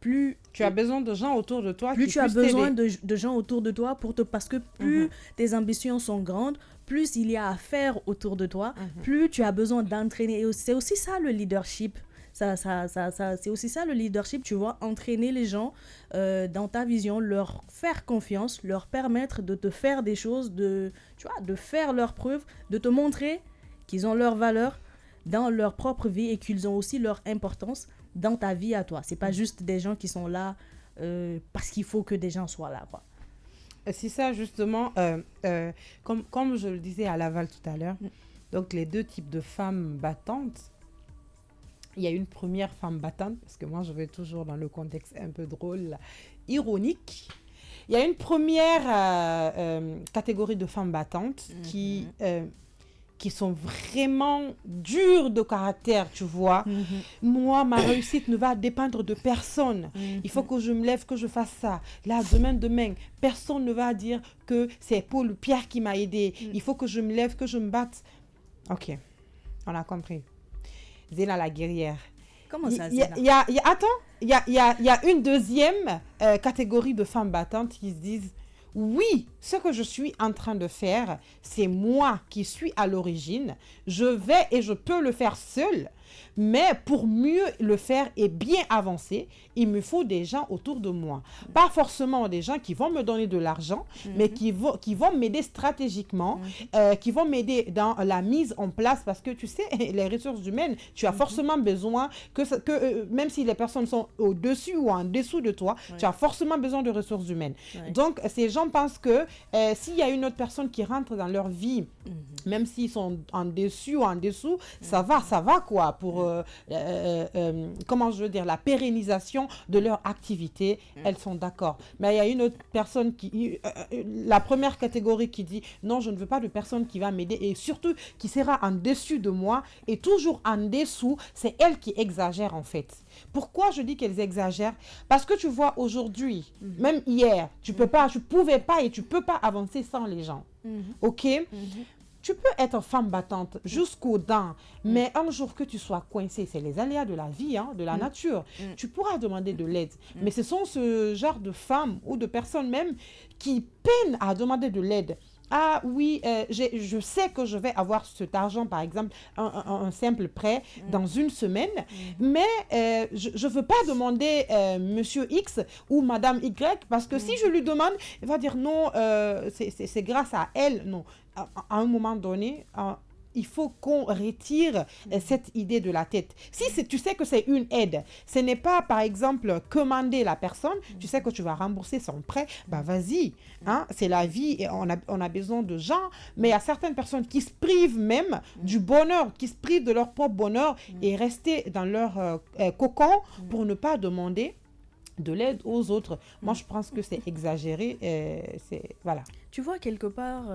Speaker 2: plus
Speaker 1: tu as besoin de gens autour de toi.
Speaker 2: Plus tu as besoin de gens autour de toi parce que plus tes ambitions sont grandes, plus il y a à faire autour de toi, plus tu as besoin d'entraîner. Et c'est aussi ça le leadership. C'est aussi ça le leadership, tu vois, entraîner les gens dans ta vision, leur faire confiance, leur permettre de te faire des choses, de faire leurs preuves, de te montrer qu'ils ont leur valeur dans leur propre vie et qu'ils ont aussi leur importance dans ta vie à toi. C'est pas juste des gens qui sont là parce qu'il faut que des gens soient là, quoi.
Speaker 1: C'est ça, justement, comme je le disais à Laval tout à l'heure, donc les deux types de femmes battantes. Il y a une première femme battante, parce que moi je vais toujours dans le contexte un peu drôle, ironique. Il y a une première catégorie de femmes battantes qui sont vraiment dures de caractère, tu vois. Moi, ma réussite ne va dépendre de personne. Il faut que je me lève, que je fasse ça. Là, demain, personne ne va dire que c'est Paul Pierre qui m'a aidé. Il faut que je me lève, que je me batte. Ok, on a compris. Zéna la guerrière.
Speaker 2: Comment ça, Zéna?
Speaker 1: Il y a une deuxième catégorie de femmes battantes qui se disent oui, ce que je suis en train de faire, c'est moi qui suis à l'origine. Je vais et je peux le faire seule. Mais pour mieux le faire et bien avancer, il me faut des gens autour de moi. Pas forcément des gens qui vont me donner de l'argent, mais qui vont m'aider stratégiquement, qui vont m'aider dans la mise en place. Parce que tu sais, les ressources humaines, tu as forcément besoin que même si les personnes sont au-dessus ou en dessous de toi, tu as forcément besoin de ressources humaines. Donc, ces gens pensent que s'il y a une autre personne qui rentre dans leur vie, même s'ils sont en dessus ou en dessous, ça va quoi, pour comment je veux dire, la pérennisation de leur activité, elles sont d'accord. Mais il y a une autre personne la première catégorie qui dit non, je ne veux pas de personne qui va m'aider et surtout qui sera en dessus de moi et toujours en dessous, c'est elle qui exagère en fait. Pourquoi je dis qu'elles exagèrent? Parce que tu vois aujourd'hui, même hier, tu pouvais pas et tu peux pas avancer sans les gens. Ok? Tu peux être femme battante jusqu'aux dents, mais un jour que tu sois coincé, c'est les aléas de la vie, de la nature, tu pourras demander de l'aide. Mais ce sont ce genre de femmes ou de personnes même qui peinent à demander de l'aide. Ah oui, je sais que je vais avoir cet argent, par exemple, un simple prêt dans une semaine, mais je ne veux pas demander Monsieur X ou Madame Y, parce que si je lui demande, il va dire non, c'est grâce à elle. Non, à un moment donné, il faut qu'on retire cette idée de la tête. Si tu sais que c'est une aide, ce n'est pas, par exemple, commander la personne, tu sais que tu vas rembourser son prêt, bah vas-y, c'est la vie et on a besoin de gens, mais il y a certaines personnes qui se privent même du bonheur, qui se privent de leur propre bonheur et rester dans leur cocon pour ne pas demander de l'aide aux autres. Moi, je pense que c'est exagéré. Voilà.
Speaker 2: Tu vois, quelque part,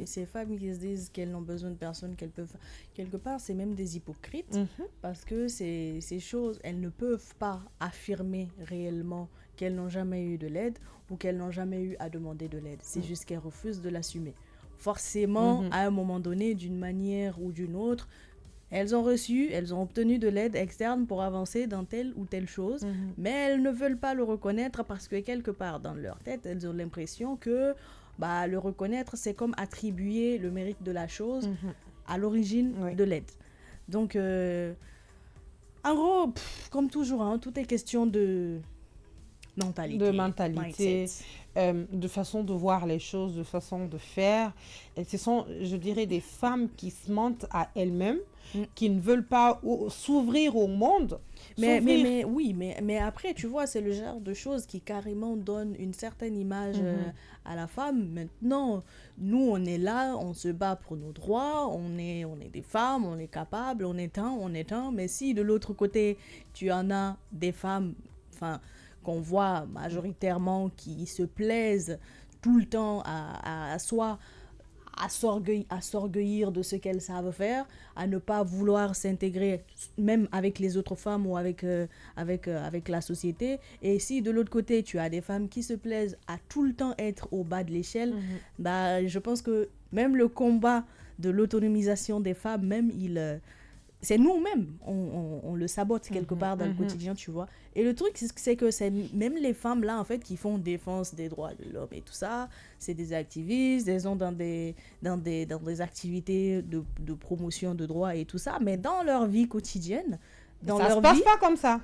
Speaker 2: ces femmes qui se disent qu'elles n'ont besoin de personne, qu'elles peuvent... Quelque part, c'est même des hypocrites, parce que ces choses, elles ne peuvent pas affirmer réellement qu'elles n'ont jamais eu de l'aide ou qu'elles n'ont jamais eu à demander de l'aide. C'est juste qu'elles refusent de l'assumer. Forcément, à un moment donné, d'une manière ou d'une autre, elles ont obtenu de l'aide externe pour avancer dans telle ou telle chose, mais elles ne veulent pas le reconnaître parce que quelque part dans leur tête, elles ont l'impression que le reconnaître, c'est comme attribuer le mérite de la chose à l'origine de l'aide. Donc, en gros, comme toujours, tout est question de mentalité.
Speaker 1: De mentalité, de façon de voir les choses, de façon de faire. Et ce sont, je dirais, des femmes qui se mentent à elles-mêmes, qui ne veulent pas s'ouvrir au monde.
Speaker 2: Mais après, tu vois, c'est le genre de choses qui carrément donne une certaine image à la femme. Maintenant, nous, on est là, on se bat pour nos droits, on est des femmes, on est capables, on est un. Mais si de l'autre côté, tu en as des femmes, qu'on voit majoritairement qui se plaisent tout le temps à s'orgueillir de ce qu'elles savent faire, à ne pas vouloir s'intégrer même avec les autres femmes ou avec la société. Et si de l'autre côté, tu as des femmes qui se plaisent à tout le temps être au bas de l'échelle, je pense que même le combat de l'autonomisation des femmes, même c'est nous-mêmes, on le sabote quelque part dans le quotidien, tu vois. Et le truc, c'est que c'est même les femmes là, en fait, qui font défense des droits de l'homme et tout ça, c'est des activistes, elles sont dans des activités de promotion de droits et tout ça, mais dans leur vie quotidienne, dans
Speaker 1: ça
Speaker 2: leur
Speaker 1: se passe
Speaker 2: vie.
Speaker 1: pas comme ça.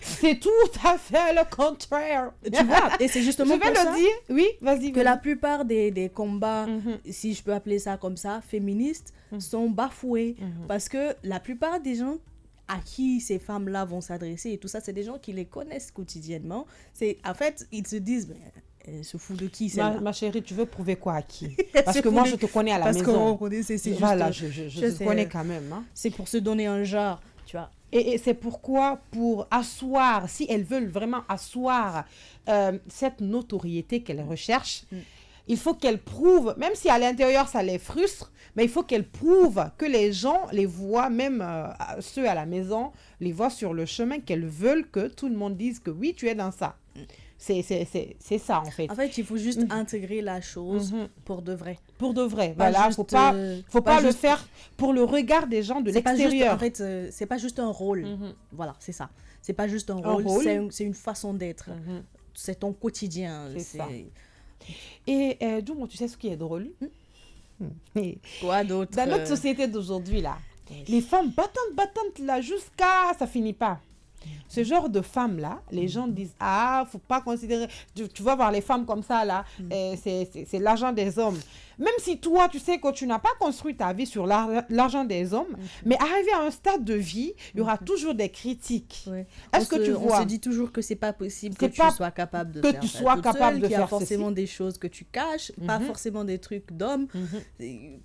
Speaker 1: C'est tout à fait le contraire.
Speaker 2: Tu vois, et c'est justement
Speaker 1: je vais
Speaker 2: pour ça
Speaker 1: le dire. Oui, vas-y.
Speaker 2: que la plupart des combats, si je peux appeler ça comme ça, féministes, sont bafoués. Parce que la plupart des gens à qui ces femmes-là vont s'adresser et tout ça, c'est des gens qui les connaissent quotidiennement. En fait, ils se disent... Elle se fout de qui, celle-là?
Speaker 1: Ma chérie, tu veux prouver quoi à qui? Parce que moi, je te connais à la maison.
Speaker 2: Parce qu'on connaît, c'est juste...
Speaker 1: Voilà, je te connais quand même. Hein.
Speaker 2: C'est pour se donner un genre, tu vois.
Speaker 1: Et c'est pourquoi, pour asseoir, si elles veulent vraiment asseoir cette notoriété qu'elles recherchent, il faut qu'elles prouvent, même si à l'intérieur ça les frustre, mais il faut qu'elles prouvent que les gens les voient, même ceux à la maison, les voient sur le chemin, qu'elles veulent que tout le monde dise que oui, tu es dans ça. C'est ça, en fait.
Speaker 2: En fait, il faut juste intégrer la chose pour de vrai.
Speaker 1: Pour de vrai, voilà. Faut pas le faire pour le regard des gens de l'extérieur.
Speaker 2: En fait, c'est pas juste un rôle. Voilà, c'est ça. C'est pas juste un rôle, c'est une façon d'être. C'est ton quotidien.
Speaker 1: C'est ça. Et donc, tu sais ce qui est drôle?
Speaker 2: Quoi d'autre?
Speaker 1: Dans notre société d'aujourd'hui, là, les femmes battantes, là, jusqu'à... Ça finit pas. Ce genre de femmes-là, les gens disent « Ah, faut pas considérer... » Tu vas voir les femmes comme ça, là, c'est l'argent des hommes. Même si toi, tu sais que tu n'as pas construit ta vie sur l'argent des hommes, mais arrivé à un stade de vie, il y aura toujours des critiques.
Speaker 2: Ouais.
Speaker 1: Est-ce que tu vois?
Speaker 2: On se dit toujours que c'est pas possible que tu sois capable de faire ça toute seule, qu'il y a forcément des choses que tu caches, pas forcément des trucs d'hommes.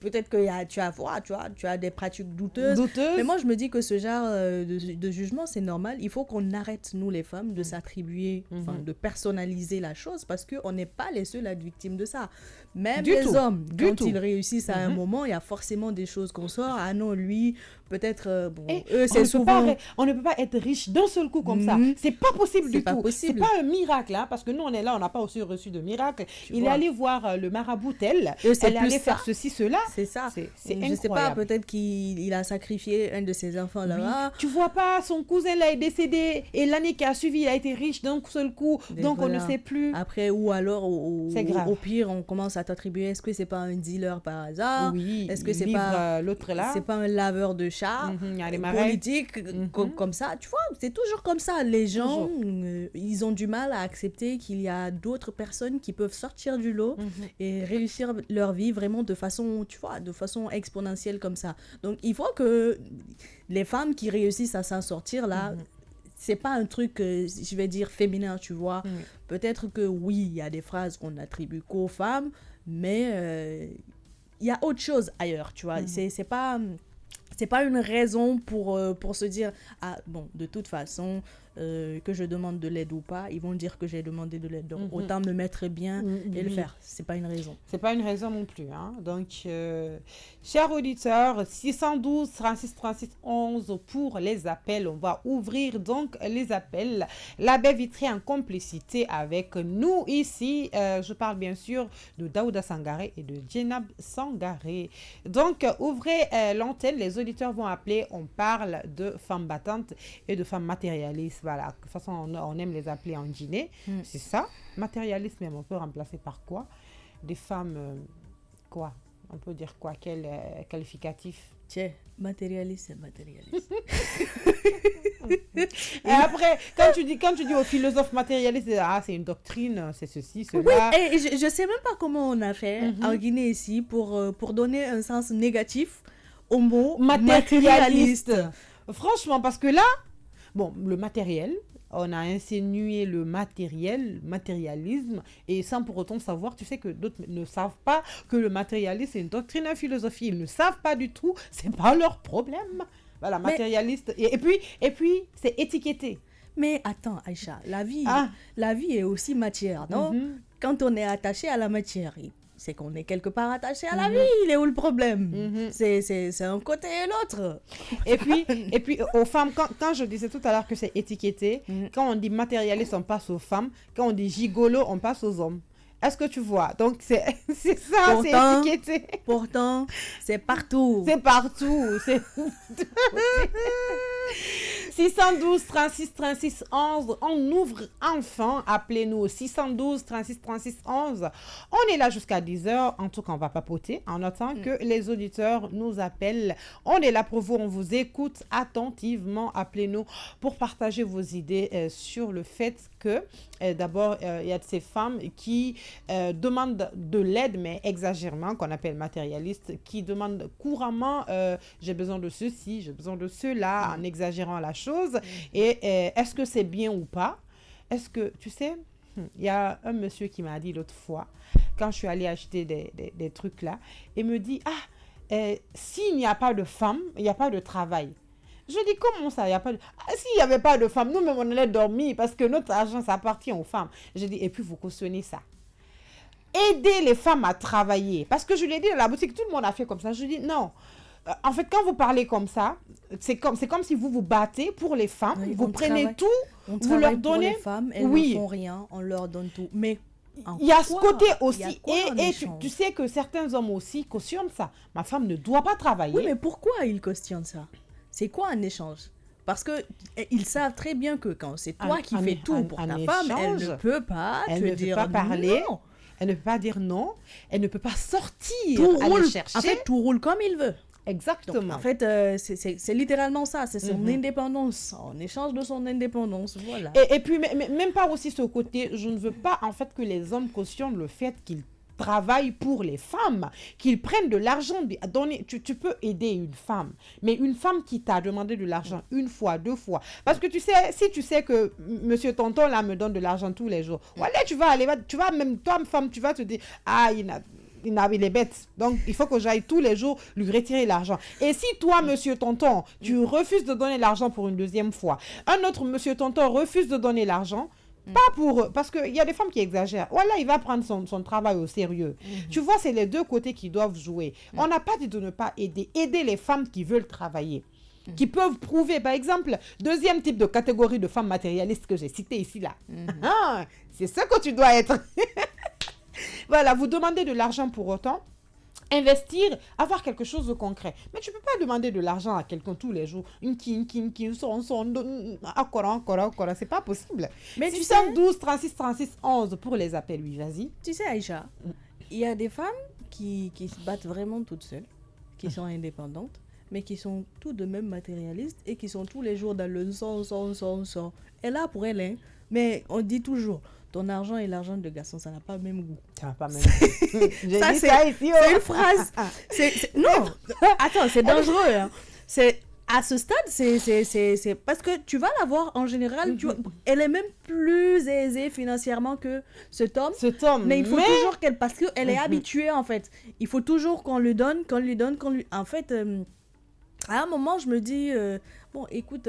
Speaker 2: Peut-être que tu as des pratiques douteuses. Mais moi, je me dis que ce genre de jugement, c'est normal. Il faut qu'on arrête, nous les femmes, de s'attribuer, de personnaliser la chose, parce qu'on n'est pas les seules à être victimes de ça. Même les hommes, quand ils réussissent à un moment, il y a forcément des choses qu'on sort. Ah non, lui, peut-être... eux, c'est souvent...
Speaker 1: On ne peut pas être riche d'un seul coup comme ça. C'est pas possible du tout. C'est pas un miracle, hein, parce que nous, on est là, on n'a pas aussi reçu de miracle. Il est allé voir le marabout tel, elle est allée faire ceci, cela.
Speaker 2: C'est ça.
Speaker 1: C'est incroyable.
Speaker 2: Je sais pas, peut-être qu'il a sacrifié un de ses enfants là-bas.
Speaker 1: Tu vois pas, son cousin là est décédé et l'année qui a suivi, il a été riche d'un seul coup, donc on ne sait plus.
Speaker 2: Après, ou alors,
Speaker 1: au
Speaker 2: pire, on commence à t'attribuer, est-ce que c'est pas un dealer par hasard?
Speaker 1: Oui,
Speaker 2: est-ce que c'est pas
Speaker 1: l'autre là?
Speaker 2: C'est pas un laveur de chats politique comme ça? Tu vois, c'est toujours comme ça. Les gens, ils ont du mal à accepter qu'il y a d'autres personnes qui peuvent sortir du lot et réussir leur vie vraiment de façon, tu vois, de façon exponentielle comme ça. Donc, il faut que les femmes qui réussissent à s'en sortir là, c'est pas un truc, je vais dire, féminin, tu vois. Peut-être que oui, il y a des phrases qu'on attribue qu'aux femmes, mais il y a autre chose ailleurs, tu vois. C'est pas une raison pour se dire, ah bon, de toute façon, que je demande de l'aide ou pas, ils vont dire que j'ai demandé de l'aide. Donc, autant me mettre bien et le faire. C'est pas une raison.
Speaker 1: C'est pas une raison non plus. Hein. Donc, chers auditeurs, 612 36 36 11 pour les appels. On va ouvrir donc les appels. La baie vitrée en complicité avec nous ici. Je parle bien sûr de Daouda Sangaré et de Djenab Sangaré. Donc, ouvrez l'antenne. Les auditeurs vont appeler. On parle de femmes battantes et de femmes matérialistes. Voilà, de toute façon, on aime les appeler en dîner. C'est ça. Matérialiste, même, on peut remplacer par quoi? Des femmes, quoi? On peut dire quoi? Quel qualificatif?
Speaker 2: Tiens, matérialiste, c'est matérialiste.
Speaker 1: Et après, quand tu dis aux philosophes matérialistes, c'est une doctrine, c'est ceci, cela.
Speaker 2: Oui, et je sais même pas comment on a fait en Guinée ici pour donner un sens négatif au mot matérialiste.
Speaker 1: Franchement, parce que là, bon, le matériel, on a insinué le matérialisme, et sans pour autant savoir, tu sais que d'autres ne savent pas que le matérialisme c'est une doctrine, une philosophie, ils ne savent pas du tout, c'est pas leur problème. Voilà, matérialiste. Et puis c'est étiqueté.
Speaker 2: Mais attends, Aïcha, la vie est aussi matière, non? Quand on est attaché à la matière, c'est qu'on est quelque part attaché à la vie. Il est où le problème? C'est un côté et l'autre.
Speaker 1: Et puis aux femmes, quand je disais tout à l'heure que c'est étiqueté, quand on dit matérialiste, on passe aux femmes. Quand on dit gigolo, on passe aux hommes. Est-ce que tu vois? Donc, c'est ça, c'est étiqueté.
Speaker 2: Pourtant, c'est partout.
Speaker 1: C'est partout. 612 36 36 11. On ouvre enfin. Appelez-nous au 612 36 36 11. On est là jusqu'à 10h. En tout cas, on va papoter en attendant que les auditeurs nous appellent. On est là pour vous. On vous écoute attentivement. Appelez-nous pour partager vos idées sur le fait que d'abord, il y a de ces femmes qui demandent de l'aide, mais exagérément, qu'on appelle matérialiste, qui demandent couramment j'ai besoin de ceci, j'ai besoin de cela, en exagérant la chose. Et est-ce que c'est bien ou pas? Est-ce que, tu sais, il y a un monsieur qui m'a dit l'autre fois, quand je suis allée acheter des trucs là, il me dit, s'il n'y a pas de femme, il n'y a pas de travail. Je dis, comment ça, il n'y a pas de... s'il n'y avait pas de femmes, nous-mêmes, on allait dormir parce que notre argent, ça appartient aux femmes. Je dis, et puis, vous cautionnez ça. Aider les femmes à travailler. Parce que je l'ai dit dans la boutique, tout le monde a fait comme ça. Je dis, non. En fait, quand vous parlez comme ça, c'est comme si vous vous battez pour les femmes. Oui, vous prenez tout, vous leur donnez...
Speaker 2: Pour les femmes, elles ne font rien, on leur donne tout. Mais...
Speaker 1: il y a ce côté aussi. Et tu sais que certains hommes aussi cautionnent ça. Ma femme ne doit pas travailler.
Speaker 2: Oui, mais pourquoi ils cautionnent ça? C'est quoi un échange? Parce qu'ils savent très bien que quand c'est toi qui fais tout pour ta femme, elle ne peut pas te dire non.
Speaker 1: Parler. Elle ne peut pas dire non. Elle ne peut pas sortir, aller chercher.
Speaker 2: En fait, tout roule comme il veut.
Speaker 1: Exactement.
Speaker 2: Donc, en fait, c'est littéralement ça. C'est son indépendance. En échange de son indépendance, voilà.
Speaker 1: Et puis, même pas aussi ce côté, je ne veux pas en fait que les hommes cautionnent le fait qu'ils travaillent pour les femmes, qu'ils prennent de l'argent. Tu peux aider une femme, mais une femme qui t'a demandé de l'argent une fois, deux fois. Parce que tu sais, si tu sais que monsieur tonton là me donne de l'argent tous les jours, voilà, tu vas même, toi femme, tu vas te dire, il est bête. Donc, il faut que j'aille tous les jours lui retirer l'argent. Et si toi, monsieur tonton, tu refuses de donner l'argent pour une deuxième fois, un autre monsieur tonton refuse de donner l'argent, pas pour... Parce qu'il y a des femmes qui exagèrent. Voilà, il va prendre son travail au sérieux. Tu vois, c'est les deux côtés qui doivent jouer. On n'a pas dit de ne pas aider. Aider les femmes qui veulent travailler. Qui peuvent prouver, par exemple, deuxième type de catégorie de femmes matérialistes que j'ai cité ici, là. C'est ça que tu dois être. Voilà, vous demandez de l'argent pour autant, investir, avoir quelque chose de concret. Mais tu ne peux pas demander de l'argent à quelqu'un tous les jours. Encore, c'est pas possible. Mais 612 36 36 11 pour les appels, oui, vas-y.
Speaker 2: Tu sais, Aïcha, il y a des femmes qui se battent vraiment toutes seules, qui sont indépendantes, mais qui sont tout de même matérialistes et qui sont tous les jours dans le son. Et là, pour elles, mais on dit toujours... Ton argent et l'argent de garçon, ça n'a pas le même goût.
Speaker 1: Ça n'a pas le même goût.
Speaker 2: C'est une phrase. Non, attends, c'est dangereux. Hein. À ce stade, c'est parce que tu vas la voir en général, elle est même plus aisée financièrement que cet homme. Mais il faut toujours qu'elle... Parce qu'elle est habituée, en fait. Il faut toujours qu'on lui donne. En fait... à un moment, je me dis, bon, écoute,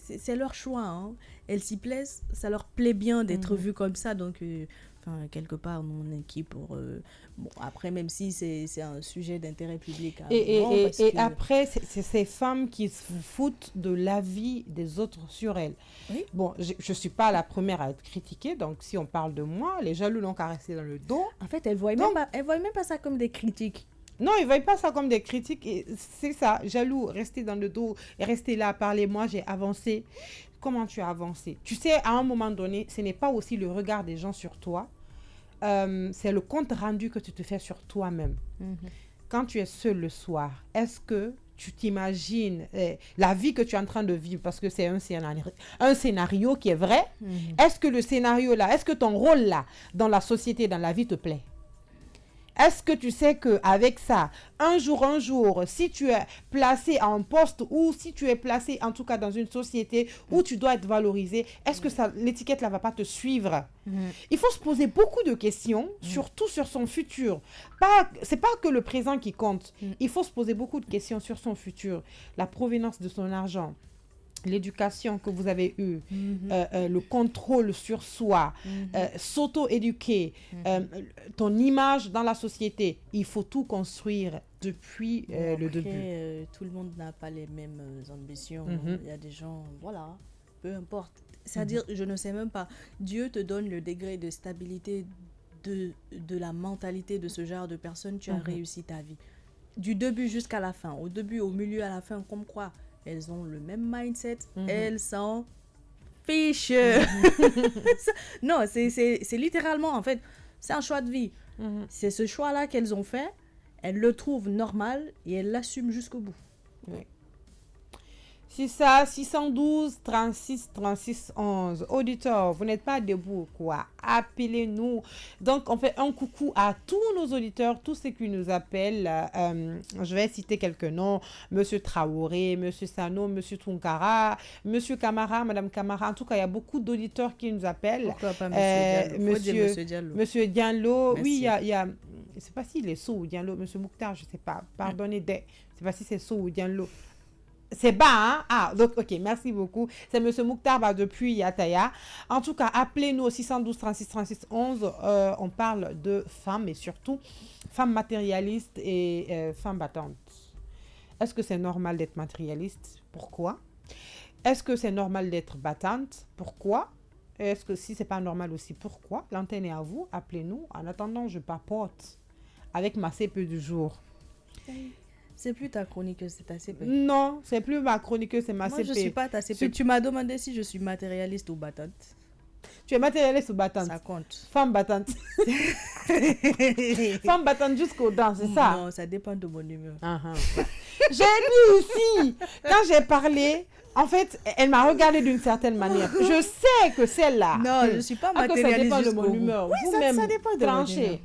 Speaker 2: c'est leur choix. Hein. Elles s'y plaisent, ça leur plaît bien d'être vues comme ça. Donc, quelque part, nous, on est qui pour... bon, après, même si c'est un sujet d'intérêt public.
Speaker 1: Et après, c'est ces femmes qui se foutent de l'avis des autres sur elles. Oui. Bon, je ne suis pas la première à être critiquée. Donc, si on parle de moi, les jaloux l'ont caressé dans le dos.
Speaker 2: En fait, elles ne voient même pas ça comme des critiques.
Speaker 1: Non, ils ne voient pas ça comme des critiques. Et c'est ça, jaloux, rester dans le dos, rester là, parlez-moi, j'ai avancé. Comment tu as avancé? Tu sais, à un moment donné, ce n'est pas aussi le regard des gens sur toi. C'est le compte rendu que tu te fais sur toi-même. Quand tu es seul le soir, est-ce que tu t'imagines la vie que tu es en train de vivre? Parce que c'est un scénario qui est vrai. Est-ce que le scénario là, est-ce que ton rôle là, dans la société, dans la vie te plaît? Est-ce que tu sais qu'avec ça, un jour, si tu es placé à un poste ou si tu es placé en tout cas dans une société où tu dois être valorisé, est-ce que l'étiquette là va pas te suivre? Il faut se poser beaucoup de questions, surtout sur son futur. C'est pas que le présent qui compte. Il faut se poser beaucoup de questions sur son futur, la provenance de son argent. L'éducation que vous avez eue, le contrôle sur soi, s'auto-éduquer, ton image dans la société, il faut tout construire depuis le début.
Speaker 2: Tout le monde n'a pas les mêmes ambitions. Il y a des gens, voilà, peu importe. C'est-à-dire, je ne sais même pas, Dieu te donne le degré de stabilité de la mentalité de ce genre de personne, tu as réussi ta vie. Du début jusqu'à la fin, au début, au milieu, à la fin, comme quoi elles ont le même mindset, elles s'en fichent. Non, c'est littéralement, en fait, c'est un choix de vie. C'est ce choix-là qu'elles ont fait, elles le trouvent normal et elles l'assument jusqu'au bout.
Speaker 1: Oui. C'est ça, 612 36 36 11. Auditeurs, vous n'êtes pas debout, quoi. Appelez-nous. Donc, on fait un coucou à tous nos auditeurs, tous ceux qui nous appellent. Je vais citer quelques noms. Monsieur Traoré, Monsieur Sano, Monsieur Tunkara, Monsieur Camara, Madame Camara. En tout cas, il y a beaucoup d'auditeurs qui nous appellent.
Speaker 2: Pourquoi pas Monsieur Diallo?
Speaker 1: Monsieur Diallo.
Speaker 2: Merci.
Speaker 1: Oui, il y a je ne sais pas s'il est Sou ou Diallo. Monsieur Mouktar, je ne sais pas. Pardonnez, je ne sais pas si c'est Sou ou Diallo. C'est bas, hein? Ah, donc, ok, merci beaucoup. C'est M. Mouktar depuis Yataya. En tout cas, appelez-nous au 612 36 36 11. On parle de femmes et surtout femmes matérialistes et femmes battantes. Est-ce que c'est normal d'être matérialiste? Pourquoi? Est-ce que c'est normal d'être battante? Pourquoi? Est-ce que si c'est pas normal aussi, pourquoi? L'antenne est à vous, appelez-nous. En attendant, je papote avec ma CP du jour.
Speaker 2: C'est plus ta chronique, c'est ta CP.
Speaker 1: Non, c'est plus ma chronique, c'est ma CP.
Speaker 2: Moi, je suis pas ta CP. Tu m'as demandé si je suis matérialiste ou battante.
Speaker 1: Tu es matérialiste ou battante?
Speaker 2: Ça compte.
Speaker 1: Femme battante. Femme battante jusqu'aux dents, c'est ça?
Speaker 2: Non, ça dépend de mon humeur.
Speaker 1: J'ai dit ici, quand j'ai parlé, en fait, elle m'a regardé d'une certaine manière. Je sais que celle-là.
Speaker 2: Non, je ne suis pas matérialiste.
Speaker 1: Ça dépend de mon humeur.
Speaker 2: Oui, ça dépend de mon humeur.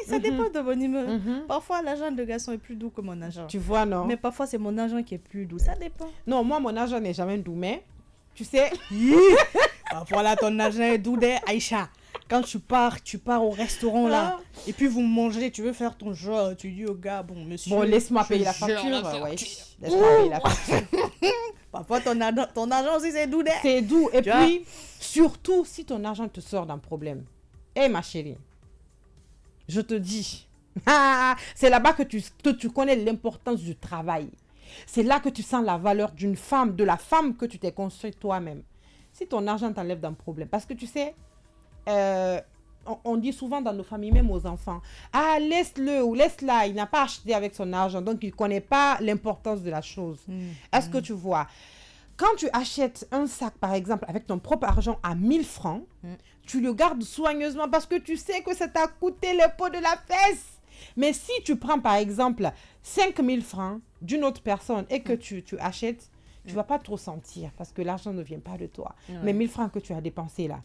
Speaker 2: Ça dépend de mon humeur. Parfois, l'argent de garçon est plus doux que mon argent.
Speaker 1: Tu vois, non?
Speaker 2: Mais parfois, c'est mon argent qui est plus doux. Ça dépend.
Speaker 1: Non, moi, mon argent n'est jamais doux, mais tu sais.
Speaker 2: Parfois, là, ton argent est doux, Aïcha. Quand tu pars au restaurant, là, et puis vous mangez, tu veux faire ton jeu, tu dis au gars, bon, monsieur.
Speaker 1: Bon, laisse-moi payer la facture. Ouais. Laisse-moi payer la facture.
Speaker 2: Parfois, ton argent aussi, c'est doux,
Speaker 1: C'est doux. Et puis, surtout, si ton argent te sort d'un problème. Hé, ma chérie. Je te dis, c'est là-bas que tu connais l'importance du travail. C'est là que tu sens la valeur d'une femme, de la femme que tu t'es construite toi-même. Si ton argent t'enlève d'un problème, parce que tu sais, on dit souvent dans nos familles, même aux enfants, ah, laisse-le ou laisse-la, il n'a pas acheté avec son argent, donc il ne connaît pas l'importance de la chose. Est-ce que tu vois? Quand tu achètes un sac, par exemple, avec ton propre argent à 1000 francs, tu le gardes soigneusement parce que tu sais que ça t'a coûté le pot de la fesse. Mais si tu prends, par exemple, 5000 francs d'une autre personne et que tu achètes, tu ne vas pas trop sentir parce que l'argent ne vient pas de toi. Mais 1000 francs que tu as dépensé là,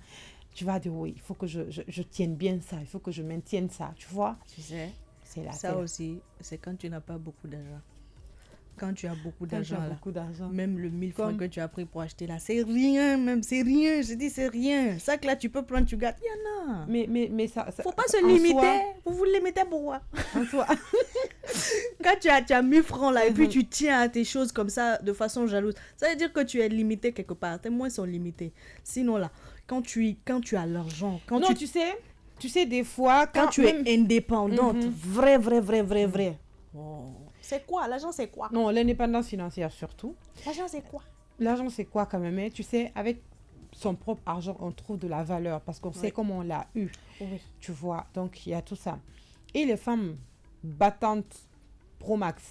Speaker 1: tu vas dire, oui, il faut que je tienne bien ça, il faut que je maintienne ça, tu vois?
Speaker 2: Tu sais,
Speaker 1: c'est là.
Speaker 2: Ça aussi, c'est quand tu n'as pas beaucoup d'argent. Quand tu as beaucoup d'argent, même le 1000 francs que tu as pris pour acheter là, c'est rien, même, c'est rien. Je dis, c'est rien. Ça que là, tu peux prendre, tu gardes, il y en a.
Speaker 1: Mais ça
Speaker 2: faut pas se limiter. Vous vous limitez pour quoi?
Speaker 1: En soi.
Speaker 2: Quand tu as 1000 francs là, et puis tu tiens à tes choses comme ça, de façon jalouse, ça veut dire que tu es limité quelque part. Tes moyens sont limités. Sinon là, quand tu as l'argent,
Speaker 1: non, tu sais, des fois,
Speaker 2: quand tu es indépendante, vrai. Oh. C'est quoi? L'argent, c'est quoi?
Speaker 1: Non, l'indépendance financière surtout.
Speaker 2: L'argent, c'est quoi?
Speaker 1: L'argent, c'est quoi quand même? Tu sais, avec son propre argent, on trouve de la valeur parce qu'on sait comment on l'a eu. Oui. Tu vois, donc il y a tout ça. Et les femmes battantes pro-max,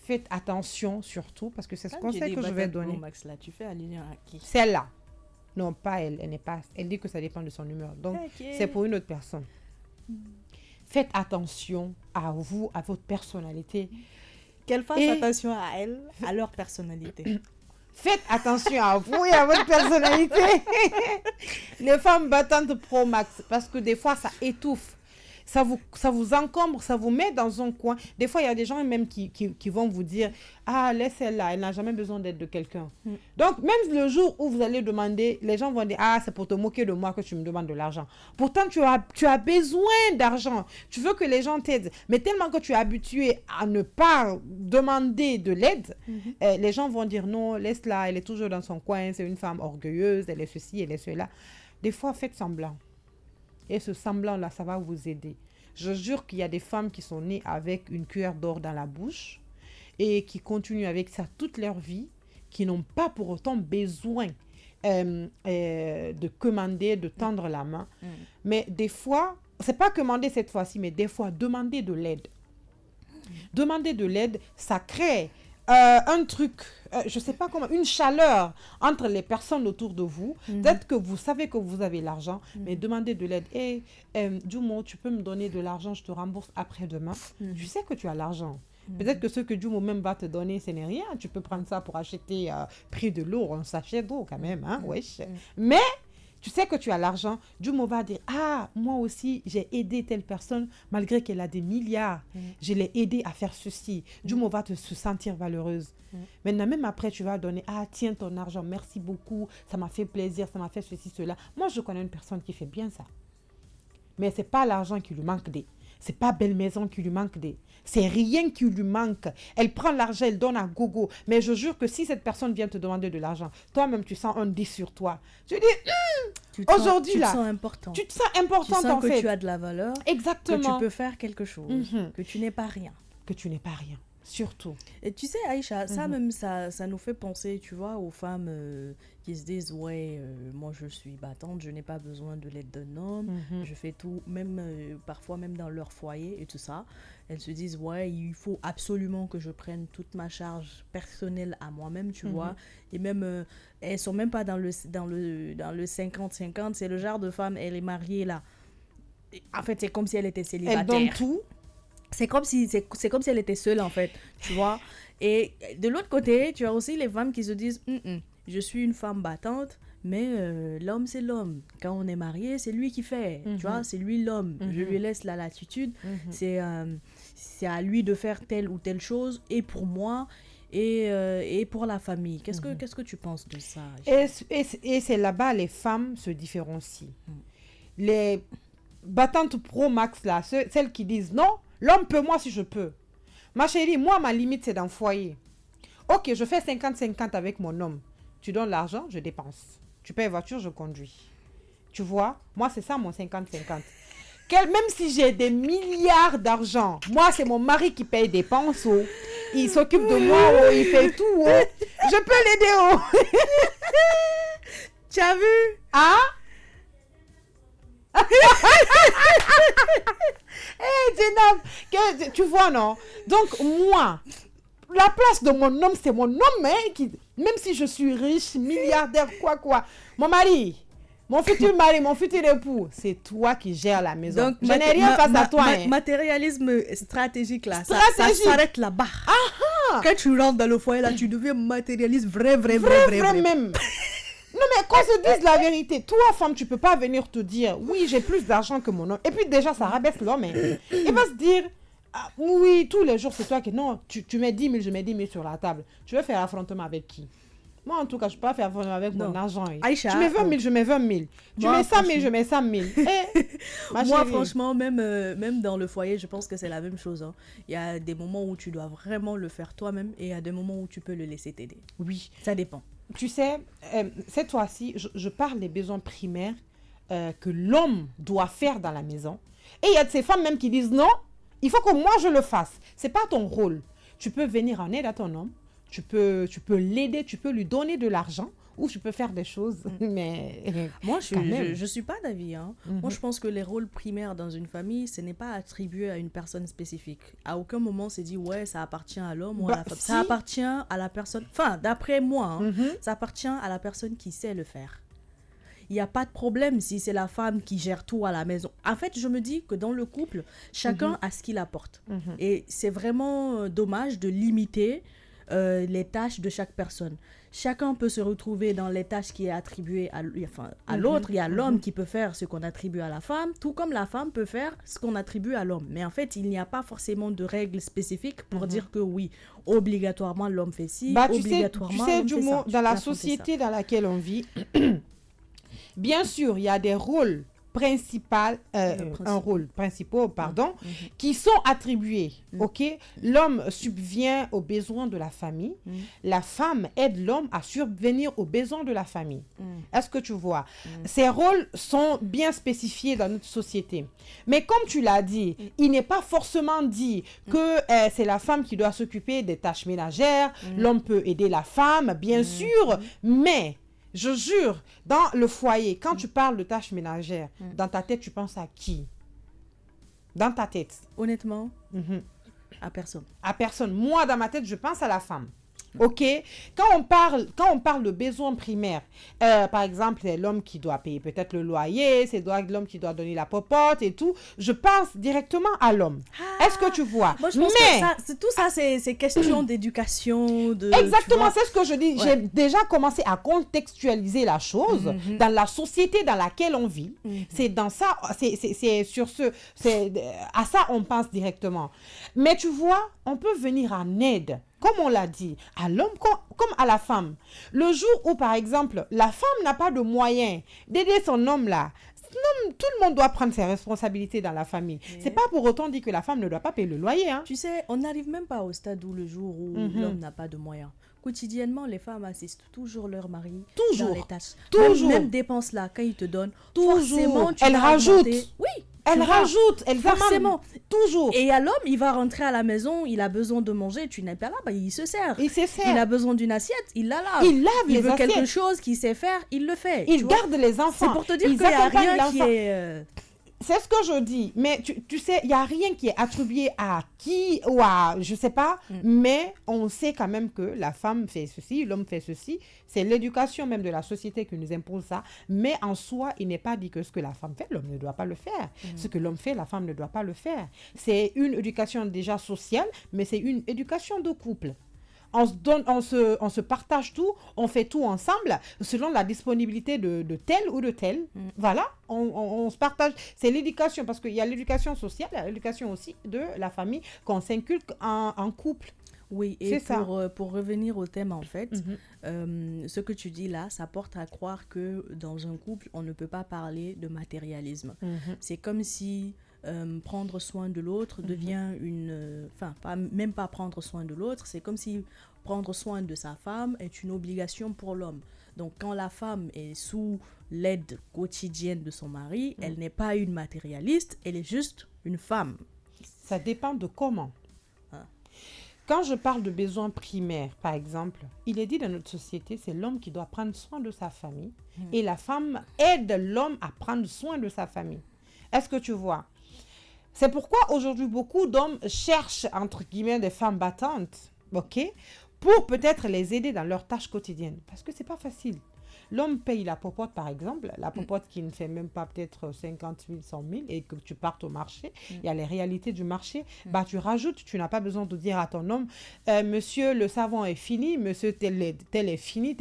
Speaker 1: faites attention surtout parce que c'est ce conseil que je vais donner.
Speaker 2: Pro-max, là, tu fais allusion à qui?
Speaker 1: Celle-là. Non, pas elle. Elle n'est pas. Elle dit que ça dépend de son humeur. Donc, c'est pour une autre personne. Faites attention à vous, à votre personnalité.
Speaker 2: Qu'elles fassent attention à elles, à leur personnalité.
Speaker 1: Faites attention à vous et à votre personnalité. Les femmes battantes pro-max, parce que des fois, ça étouffe. Ça vous encombre, ça vous met dans un coin. Des fois, il y a des gens même qui vont vous dire « Ah, laisse-elle là, elle n'a jamais besoin d'aide de quelqu'un. Donc, même le jour où vous allez demander, les gens vont dire « Ah, c'est pour te moquer de moi que tu me demandes de l'argent. » Pourtant, tu as besoin d'argent. Tu veux que les gens t'aident. Mais tellement que tu es habitué à ne pas demander de l'aide, les gens vont dire « Non, laisse-la, elle est toujours dans son coin, c'est une femme orgueilleuse, elle est ceci, elle est cela. » Des fois, faites semblant. Et ce semblant-là, ça va vous aider. Je jure qu'il y a des femmes qui sont nées avec une cuillère d'or dans la bouche et qui continuent avec ça toute leur vie, qui n'ont pas pour autant besoin de commander, de tendre la main. Mais des fois, c'est pas commander cette fois-ci, mais des fois, demander de l'aide. Demander de l'aide, ça crée un truc je sais pas comment, une chaleur entre les personnes autour de vous. Peut-être que vous savez que vous avez l'argent, mais demandez de l'aide. Hey, Jumo, tu peux me donner de l'argent, je te rembourse après-demain. Tu sais que tu as l'argent. Peut-être que ce que Jumo même va te donner, ce n'est rien. Tu peux prendre ça pour acheter prix de l'eau, un sachet d'eau quand même, hein, wesh. Mais tu sais que tu as l'argent, Jumo va dire, ah, moi aussi, j'ai aidé telle personne, malgré qu'elle a des milliards. Je l'ai aidé à faire ceci. Jumo va se sentir valeureuse. Maintenant, même après, tu vas donner, ah, tiens ton argent, merci beaucoup, ça m'a fait plaisir, ça m'a fait ceci, cela. Moi, je connais une personne qui fait bien ça. Mais ce n'est pas l'argent qui lui manque des. C'est pas belle maison qui lui manque des. C'est rien qui lui manque. Elle prend l'argent, elle donne à gogo. Mais je jure que si cette personne vient te demander de l'argent, toi-même, tu sens un 10 sur toi. Tu dis, aujourd'hui là.
Speaker 2: Tu te sens important.
Speaker 1: Tu te sens important,
Speaker 2: tu sens que tu as de la valeur.
Speaker 1: Exactement.
Speaker 2: Que tu peux faire quelque chose. Que tu n'es pas rien.
Speaker 1: Que tu n'es pas rien. Surtout.
Speaker 2: Et tu sais, Aïcha, ça même, ça nous fait penser, tu vois, aux femmes qui se disent, ouais, moi je suis battante, je n'ai pas besoin de l'aide d'un homme, je fais tout, même parfois même dans leur foyer et tout ça. Elles se disent, ouais, il faut absolument que je prenne toute ma charge personnelle à moi-même, tu vois. Et même, elles sont même pas dans le 50-50, c'est le genre de femme, elle est mariée là. En fait, c'est comme si elle était célibataire.
Speaker 1: Elle donne tout.
Speaker 2: C'est comme si elle était seule, en fait, tu vois. Et de l'autre côté, tu as aussi les femmes qui se disent, je suis une femme battante, mais l'homme, c'est l'homme. Quand on est marié, c'est lui qui fait, tu vois, c'est lui l'homme. Je lui laisse la latitude. C'est à lui de faire telle ou telle chose, et pour moi, et pour la famille. Qu'est-ce que tu penses de ça?
Speaker 1: Et c'est là-bas, les femmes se différencient. Les battantes pro-max, là, celles qui disent non, l'homme peut, moi si je peux. Ma chérie, moi, ma limite, c'est dans le foyer. Ok, je fais 50-50 avec mon homme. Tu donnes l'argent, je dépense. Tu payes voiture, je conduis. Tu vois, moi, c'est ça mon 50-50. Même si j'ai des milliards d'argent, moi, c'est mon mari qui paye des dépenses. Oh. Il s'occupe de moi, oh, il fait tout. Oh. Je peux l'aider. Oh.
Speaker 2: Tu as vu?
Speaker 1: Hein? Hey, tu vois, non? Donc, moi, la place de mon homme, c'est mon homme, hein, même si je suis riche, milliardaire, quoi. Mon mari, mon futur mari, mon futur époux, c'est toi qui gères la maison. Donc, je n'ai rien face à toi.
Speaker 2: Matérialisme stratégique, là, ça s'arrête là-bas. Quand tu rentres dans le foyer, là, tu deviens matérialiste vrai même.
Speaker 1: Non, mais qu'on se dise la vérité. Toi, femme, tu peux pas venir te dire, oui, j'ai plus d'argent que mon homme. Et puis déjà, ça rabaisse l'homme. Hein. Il va se dire, ah, oui, tous les jours, c'est toi qui... Non, tu mets 10 000, je mets 10 000 sur la table. Tu veux faire affrontement avec qui? Moi, en tout cas, je ne peux pas faire affrontement avec mon argent.
Speaker 2: Aïcha,
Speaker 1: tu mets 20 000, je mets 20 000. Tu mets 100 000, je mets 100 000.
Speaker 2: Moi, franchement, même dans le foyer, je pense que c'est la même chose. Hein. Il y a des moments où tu dois vraiment le faire toi-même et il y a des moments où tu peux le laisser t'aider.
Speaker 1: Oui.
Speaker 2: Ça dépend.
Speaker 1: Tu sais, cette fois-ci, je parle des besoins primaires que l'homme doit faire dans la maison. Et il y a de ces femmes même qui disent non, il faut que moi je le fasse. C'est pas ton rôle. Tu peux venir en aide à ton homme, tu peux l'aider, tu peux lui donner de l'argent ou tu peux faire des choses. Mais
Speaker 2: moi, je suis pas d'avis. Hein. Moi, je pense que les rôles primaires dans une famille, ce n'est pas attribué à une personne spécifique. À aucun moment, c'est dit, ouais, ça appartient à l'homme ou à la femme. Si. Ça appartient à la personne... Enfin, d'après moi, hein, ça appartient à la personne qui sait le faire. Il n'y a pas de problème si c'est la femme qui gère tout à la maison. En fait, je me dis que dans le couple, chacun a ce qu'il apporte. Et c'est vraiment dommage de limiter les tâches de chaque personne. Chacun peut se retrouver dans les tâches qui est attribuées à l'autre. Il y a l'homme qui peut faire ce qu'on attribue à la femme, tout comme la femme peut faire ce qu'on attribue à l'homme. Mais en fait, il n'y a pas forcément de règles spécifiques pour dire que oui, obligatoirement l'homme fait ci, obligatoirement l'homme fait ça.
Speaker 1: Dans la société dans laquelle on vit, bien sûr, il y a des rôles principaux, qui sont attribués, ok? L'homme subvient aux besoins de la famille. La femme aide l'homme à subvenir aux besoins de la famille. Est-ce que tu vois? Ces rôles sont bien spécifiés dans notre société. Mais comme tu l'as dit, il n'est pas forcément dit que c'est la femme qui doit s'occuper des tâches ménagères. L'homme peut aider la femme, bien sûr, mais... Je jure, dans le foyer, quand tu parles de tâches ménagères, dans ta tête, tu penses à qui? Dans ta tête.
Speaker 2: Honnêtement, à personne.
Speaker 1: À personne. Moi, dans ma tête, je pense à la femme. Ok, quand on parle de besoins primaires, par exemple, c'est l'homme qui doit payer peut-être le loyer, c'est l'homme qui doit donner la popote et tout. Je pense directement à l'homme. Est-ce que tu vois?
Speaker 2: Moi, je pense que tout ça, c'est question d'éducation.
Speaker 1: Exactement, c'est ce que je dis. Ouais. J'ai déjà commencé à contextualiser la chose dans la société dans laquelle on vit. C'est dans ça, c'est sur à ça on pense directement. Mais tu vois, on peut venir en aide, comme on l'a dit, à l'homme comme à la femme. Le jour où, par exemple, la femme n'a pas de moyens d'aider son homme là, tout le monde doit prendre ses responsabilités dans la famille. C'est pas pour autant dit que la femme ne doit pas payer le loyer. Hein.
Speaker 2: Tu sais, on n'arrive même pas au stade où le jour où l'homme n'a pas de moyens. Quotidiennement, les femmes assistent toujours leur mari dans les tâches.
Speaker 1: Toujours.
Speaker 2: Même dépenses là, quand ils te donnent,
Speaker 1: forcément, elle rajoute.
Speaker 2: Oui.
Speaker 1: Elle rajoute, elle
Speaker 2: forcément.
Speaker 1: Toujours.
Speaker 2: Et à l'homme, il va rentrer à la maison, il a besoin de manger, tu n'es pas là, bah, il se sert.
Speaker 1: Il
Speaker 2: a besoin d'une assiette, il la lave.
Speaker 1: Il lave les assiettes.
Speaker 2: Il veut quelque chose qu'il sait faire, il le fait.
Speaker 1: Il garde les enfants.
Speaker 2: C'est pour te dire qu'il n'y a rien qui est...
Speaker 1: C'est ce que je dis, mais tu sais, il n'y a rien qui est attribué à qui ou à, je ne sais pas, mais on sait quand même que la femme fait ceci, l'homme fait ceci. C'est l'éducation même de la société qui nous impose ça. Mais en soi, il n'est pas dit que ce que la femme fait, l'homme ne doit pas le faire. Ce que l'homme fait, la femme ne doit pas le faire. C'est une éducation déjà sociale, mais c'est une éducation de couple. On se partage tout, on fait tout ensemble selon la disponibilité de tel ou de tel. Voilà, on se partage. C'est l'éducation, parce qu'il y a l'éducation sociale, il y a l'éducation aussi de la famille qu'on s'inculque en couple.
Speaker 2: Oui, et pour revenir au thème, en fait, ce que tu dis là, ça porte à croire que dans un couple, on ne peut pas parler de matérialisme. C'est comme si... prendre soin de l'autre devient même pas prendre soin de l'autre, c'est comme si prendre soin de sa femme est une obligation pour l'homme. Donc quand la femme est sous l'aide quotidienne de son mari, elle n'est pas une matérialiste, elle est juste une femme.
Speaker 1: Ça dépend de comment. Quand je parle de besoins primaires, par exemple, il est dit dans notre société, c'est l'homme qui doit prendre soin de sa famille et la femme aide l'homme à prendre soin de sa famille. Est-ce que tu vois? C'est pourquoi aujourd'hui, beaucoup d'hommes cherchent, entre guillemets, des femmes battantes, ok, pour peut-être les aider dans leurs tâches quotidiennes. Parce que c'est pas facile. L'homme paye la popote, par exemple, la popote qui ne fait même pas peut-être 50 000, 100 000, et que tu partes au marché, il y a les réalités du marché, bah tu rajoutes, tu n'as pas besoin de dire à ton homme, monsieur, le savon est fini, monsieur, tel est fini,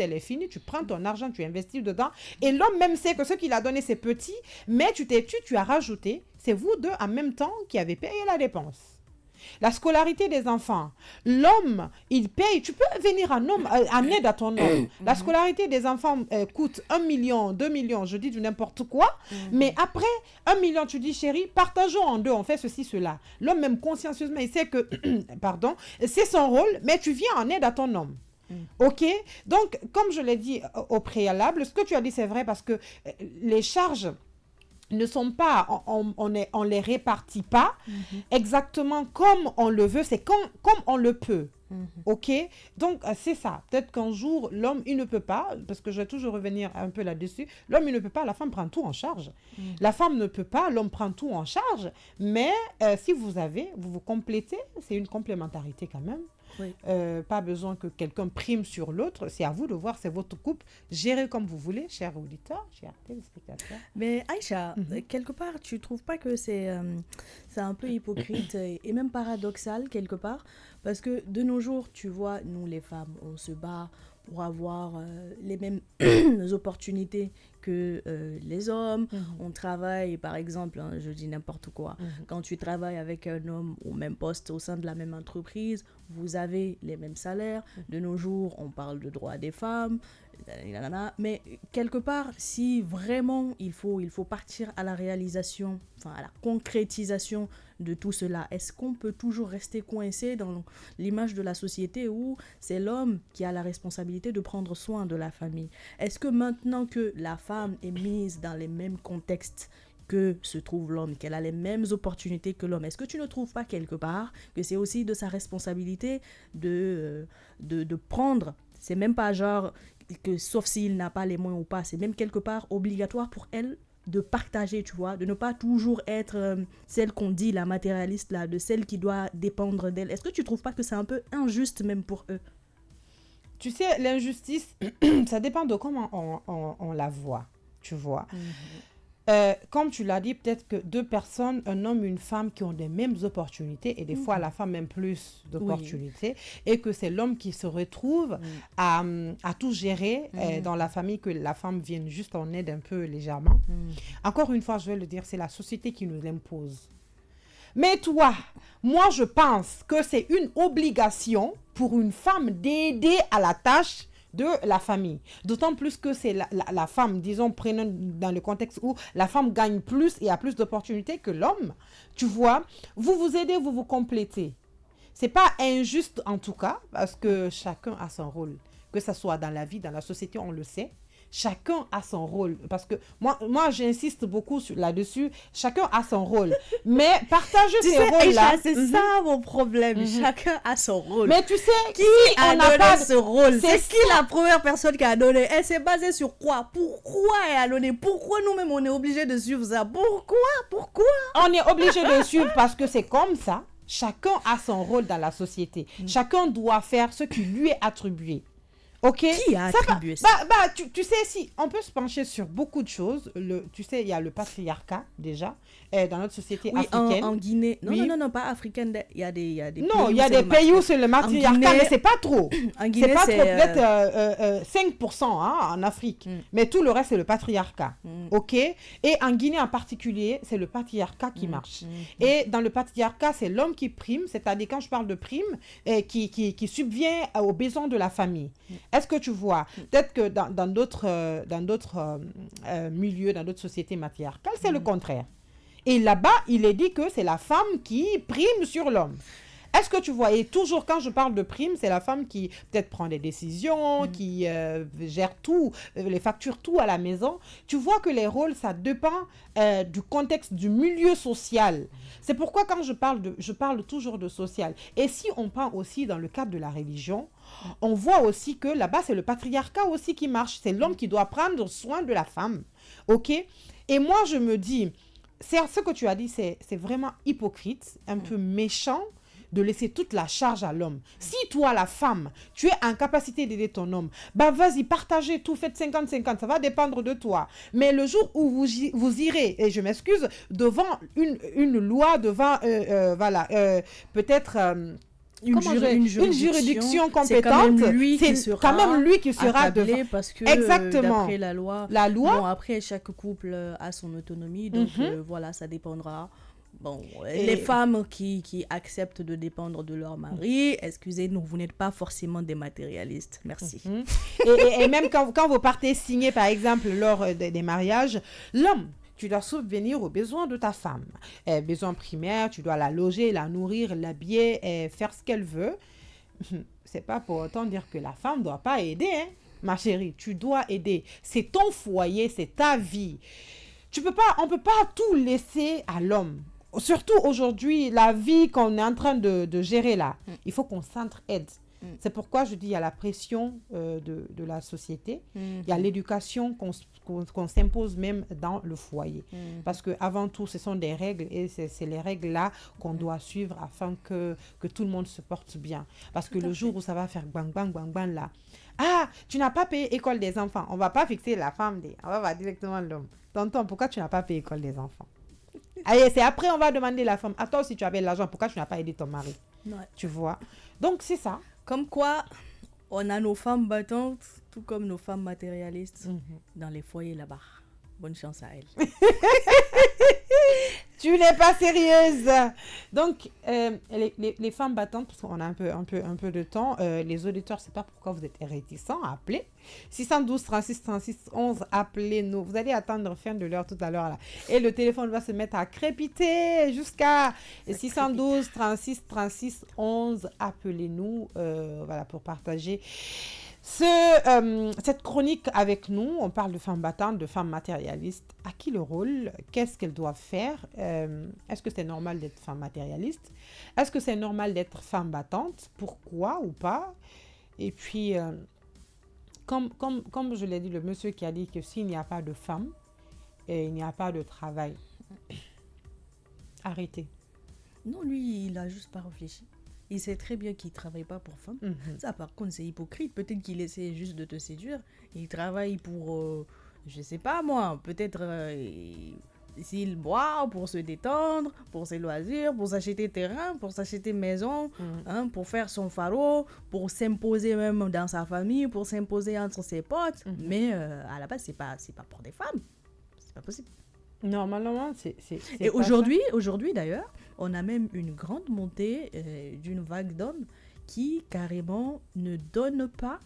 Speaker 1: tu prends ton argent, tu investis dedans, et l'homme même sait que ce qu'il a donné, c'est petit, mais tu as rajouté, c'est vous deux en même temps qui avez payé la dépense. La scolarité des enfants, l'homme, il paye, tu peux venir en aide à ton homme. La scolarité des enfants coûte 1 million, 2 millions, je dis du n'importe quoi, mais après 1 million, tu dis chérie, partageons en deux, on fait ceci, cela. L'homme même consciencieusement, il sait que, c'est son rôle, mais tu viens en aide à ton homme. Ok, donc comme je l'ai dit au préalable, ce que tu as dit c'est vrai parce que les charges ne sont pas, on les répartit pas exactement comme on le veut, c'est comme on le peut. Ok, donc c'est ça. Peut-être qu'un jour, l'homme, il ne peut pas, parce que je vais toujours revenir un peu là-dessus, l'homme, il ne peut pas, la femme prend tout en charge. La femme ne peut pas, l'homme prend tout en charge, mais si vous vous complétez, c'est une complémentarité quand même. Oui. Pas besoin que quelqu'un prime sur l'autre, c'est à vous de voir, c'est votre couple, gérez comme vous voulez, chers auditeurs, chers téléspectateurs.
Speaker 2: Mais Aïcha, quelque part, tu trouves pas que c'est un peu hypocrite et même paradoxal quelque part, parce que de nos jours, tu vois, nous les femmes, on se bat pour avoir les mêmes opportunités que les hommes. On travaille, par exemple, je dis n'importe quoi, quand tu travailles avec un homme au même poste au sein de la même entreprise, vous avez les mêmes salaires. De nos jours, on parle de droits des femmes, mais quelque part, si vraiment il faut partir à la réalisation, à la concrétisation de tout cela, est-ce qu'on peut toujours rester coincé dans l'image de la société où c'est l'homme qui a la responsabilité de prendre soin de la famille? Est-ce que maintenant que la femme est mise dans les mêmes contextes que se trouve l'homme, qu'elle a les mêmes opportunités que l'homme, est-ce que tu ne trouves pas quelque part que c'est aussi de sa responsabilité de prendre, c'est même pas genre que sauf s'il n'a pas les moyens ou pas, c'est même quelque part obligatoire pour elle de partager, tu vois, de ne pas toujours être celle qu'on dit, la matérialiste, là, de celle qui doit dépendre d'elle. Est-ce que tu trouves pas que c'est un peu injuste même pour eux?
Speaker 1: tu sais, l'injustice, ça dépend de comment on la voit, tu vois. Comme tu l'as dit, peut-être que deux personnes, un homme et une femme qui ont les mêmes opportunités, et des fois la femme même plus d'opportunités, et que c'est l'homme qui se retrouve à tout gérer dans la famille, que la femme vienne juste en aide un peu légèrement. Encore une fois, je vais le dire, c'est la société qui nous l'impose. Mais toi, moi je pense que c'est une obligation pour une femme d'aider à la tâche de la famille. D'autant plus que c'est la femme, disons, prenons dans le contexte où la femme gagne plus et a plus d'opportunités que l'homme. Tu vois, vous vous aidez, vous vous complétez. C'est pas injuste en tout cas, parce que chacun a son rôle. Que ce soit dans la vie, dans la société, on le sait. Chacun a son rôle. Parce que moi j'insiste beaucoup là-dessus. Chacun a son rôle. Mais partager ces rôles-là...
Speaker 2: c'est ça mon problème. Chacun a son rôle.
Speaker 1: Mais tu sais,
Speaker 2: qui a donné ce rôle? C'est qui la première personne qui a donné? Elle s'est basée sur quoi? Pourquoi elle a donné? Pourquoi nous-mêmes on est obligés de suivre ça? Pourquoi?
Speaker 1: On est obligés de suivre parce que c'est comme ça. Chacun a son rôle dans la société. Chacun doit faire ce qui lui est attribué. Ok.
Speaker 2: Qui a attribué ça?
Speaker 1: Tu sais, si on peut se pencher sur beaucoup de choses. Tu sais, il y a le patriarcat déjà dans notre société africaine.
Speaker 2: En Guinée. Non, pas africaine. Il y a des
Speaker 1: non, il y a des pays où c'est le matriarcat, mais c'est pas trop.
Speaker 2: En Guinée,
Speaker 1: c'est pas trop, peut-être 5% en Afrique. Mais tout le reste, c'est le patriarcat. Ok. Et en Guinée en particulier, c'est le patriarcat qui marche. Et dans le patriarcat, c'est l'homme qui prime, c'est-à-dire quand je parle de prime, qui subvient aux besoins de la famille. Est-ce que tu vois? Peut-être que dans d'autres milieux, dans d'autres sociétés matriarcales, c'est le contraire. Et là-bas, il est dit que c'est la femme qui prime sur l'homme. Est-ce que tu vois? Et toujours quand je parle de prime, c'est la femme qui peut-être prend des décisions, qui gère tout, les factures, tout à la maison. Tu vois que les rôles, ça dépend du contexte, du milieu social. C'est pourquoi quand je parle toujours de social. Et si on prend aussi dans le cadre de la religion, on voit aussi que là-bas, c'est le patriarcat aussi qui marche. C'est l'homme qui doit prendre soin de la femme. OK? Et moi, je me dis, ce que tu as dit, c'est vraiment hypocrite, un peu méchant, de laisser toute la charge à l'homme. Si toi, la femme, tu es en capacité d'aider ton homme, vas-y, partagez tout, faites 50-50, ça va dépendre de toi. Mais le jour où vous irez, et je m'excuse, devant une loi, devant, peut-être... une juridiction compétente, c'est quand même lui qui sera
Speaker 2: accablé parce que
Speaker 1: exactement.
Speaker 2: D'après la loi, bon, après chaque couple a son autonomie, donc voilà, ça dépendra. Bon, les femmes qui acceptent de dépendre de leur mari, excusez-nous, vous n'êtes pas forcément des matérialistes. Merci.
Speaker 1: Et même quand vous partez signer, par exemple, lors des mariages, l'homme, tu dois subvenir aux besoins de ta femme. Besoins primaires, tu dois la loger, la nourrir, l'habiller, faire ce qu'elle veut. C'est pas pour autant dire que la femme ne doit pas aider, hein. Ma chérie, tu dois aider. C'est ton foyer, c'est ta vie. On ne peut pas tout laisser à l'homme. Surtout aujourd'hui, la vie qu'on est en train de gérer là, il faut qu'on s'entraide. C'est pourquoi je dis il y a la pression de la société, il y a l'éducation qu'on s'impose même dans le foyer. Parce qu'avant tout, ce sont des règles et c'est les règles-là qu'on doit suivre afin que tout le monde se porte bien. Parce que le jour où ça va faire bang, bang, bang, bang là, ah, tu n'as pas payé école des enfants. On ne va pas fixer la femme, on va voir directement l'homme. Tonton, pourquoi tu n'as pas payé école des enfants? Allez, c'est après on va demander la femme, à toi aussi tu avais l'argent, pourquoi tu n'as pas aidé ton mari? Tu vois? Donc c'est ça.
Speaker 2: Comme quoi, on a nos femmes battantes, tout comme nos femmes matérialistes dans les foyers là-bas. Bonne chance à elles.
Speaker 1: Tu n'es pas sérieuse. Donc, les femmes battantes, parce qu'on a un peu de temps, les auditeurs, je ne sais pas pourquoi vous êtes réticents à appeler. 612 36 36 11, appelez-nous. Vous allez attendre fin de l'heure tout à l'heure là. Et le téléphone va se mettre à crépiter jusqu'à 612 36 36 11. Appelez-nous voilà, pour partager cette chronique avec nous. On parle de femmes battantes, de femmes matérialistes. À qui le rôle? Qu'est-ce qu'elles doivent faire? Est-ce que c'est normal d'être femme matérialiste? Est-ce que c'est normal d'être femme battante? Pourquoi ou pas? Et puis, comme je l'ai dit, le monsieur qui a dit que s'il n'y a pas de femme, il n'y a pas de travail. Arrêtez.
Speaker 2: Non, lui, il n'a juste pas réfléchi. il sait très bien qu'il ne travaille pas pour femme. Ça, par contre, c'est hypocrite. Peut-être qu'il essaie juste de te séduire. Il travaille pour, je sais pas moi, peut-être s'il boit pour se détendre, pour ses loisirs, pour s'acheter terrain, pour s'acheter maison, pour faire son pharo, pour s'imposer même dans sa famille, pour s'imposer entre ses potes. Mais à la base, c'est pas pour des femmes. C'est pas possible.
Speaker 1: Normalement, c'est
Speaker 2: et aujourd'hui d'ailleurs, on a même une grande montée d'une vague d'hommes qui carrément ne donnent pas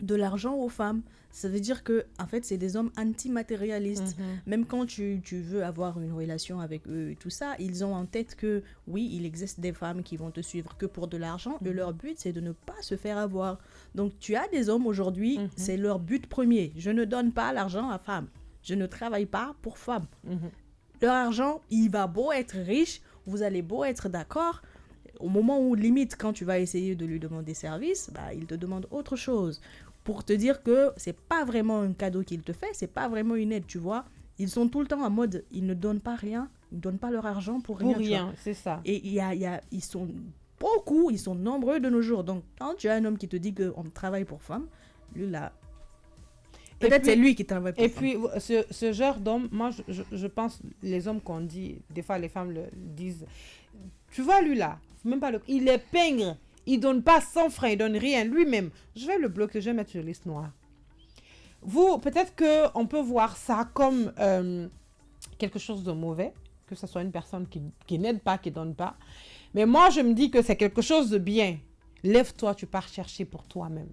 Speaker 2: de l'argent aux femmes. Ça veut dire que en fait, c'est des hommes antimatérialistes. Même quand tu veux avoir une relation avec eux et tout ça, ils ont en tête que oui, il existe des femmes qui vont te suivre que pour de l'argent et leur but, c'est de ne pas se faire avoir. Donc, tu as des hommes aujourd'hui, c'est leur but premier. Je ne donne pas l'argent à femme. Je ne travaille pas pour femme. Leur argent, il va beau être riche, vous allez beau être d'accord. Au moment où, limite, quand tu vas essayer de lui demander service, il te demande autre chose. Pour te dire que c'est pas vraiment un cadeau qu'il te fait, c'est pas vraiment une aide, tu vois. Ils sont tout le temps en mode, ils ne donnent pas rien, ils ne donnent pas leur argent pour rien.
Speaker 1: Pour rien, c'est ça.
Speaker 2: Et ils sont beaucoup, ils sont nombreux de nos jours. Donc, quand tu as un homme qui te dit qu'on travaille pour femme, lui là... Peut-être c'est lui qui travaille pour femme.
Speaker 1: Et puis, ce genre d'homme, moi, je pense, les hommes qu'on dit, des fois les femmes le disent, tu vois lui là, même pas il est pingre, il donne pas 100 francs, il donne rien lui-même. Je vais le bloquer, je vais mettre sur liste noire. Vous, peut-être qu'on peut voir ça comme quelque chose de mauvais, que ce soit une personne qui n'aide pas, qui donne pas. Mais moi, je me dis que c'est quelque chose de bien. Lève-toi, tu pars chercher pour toi-même.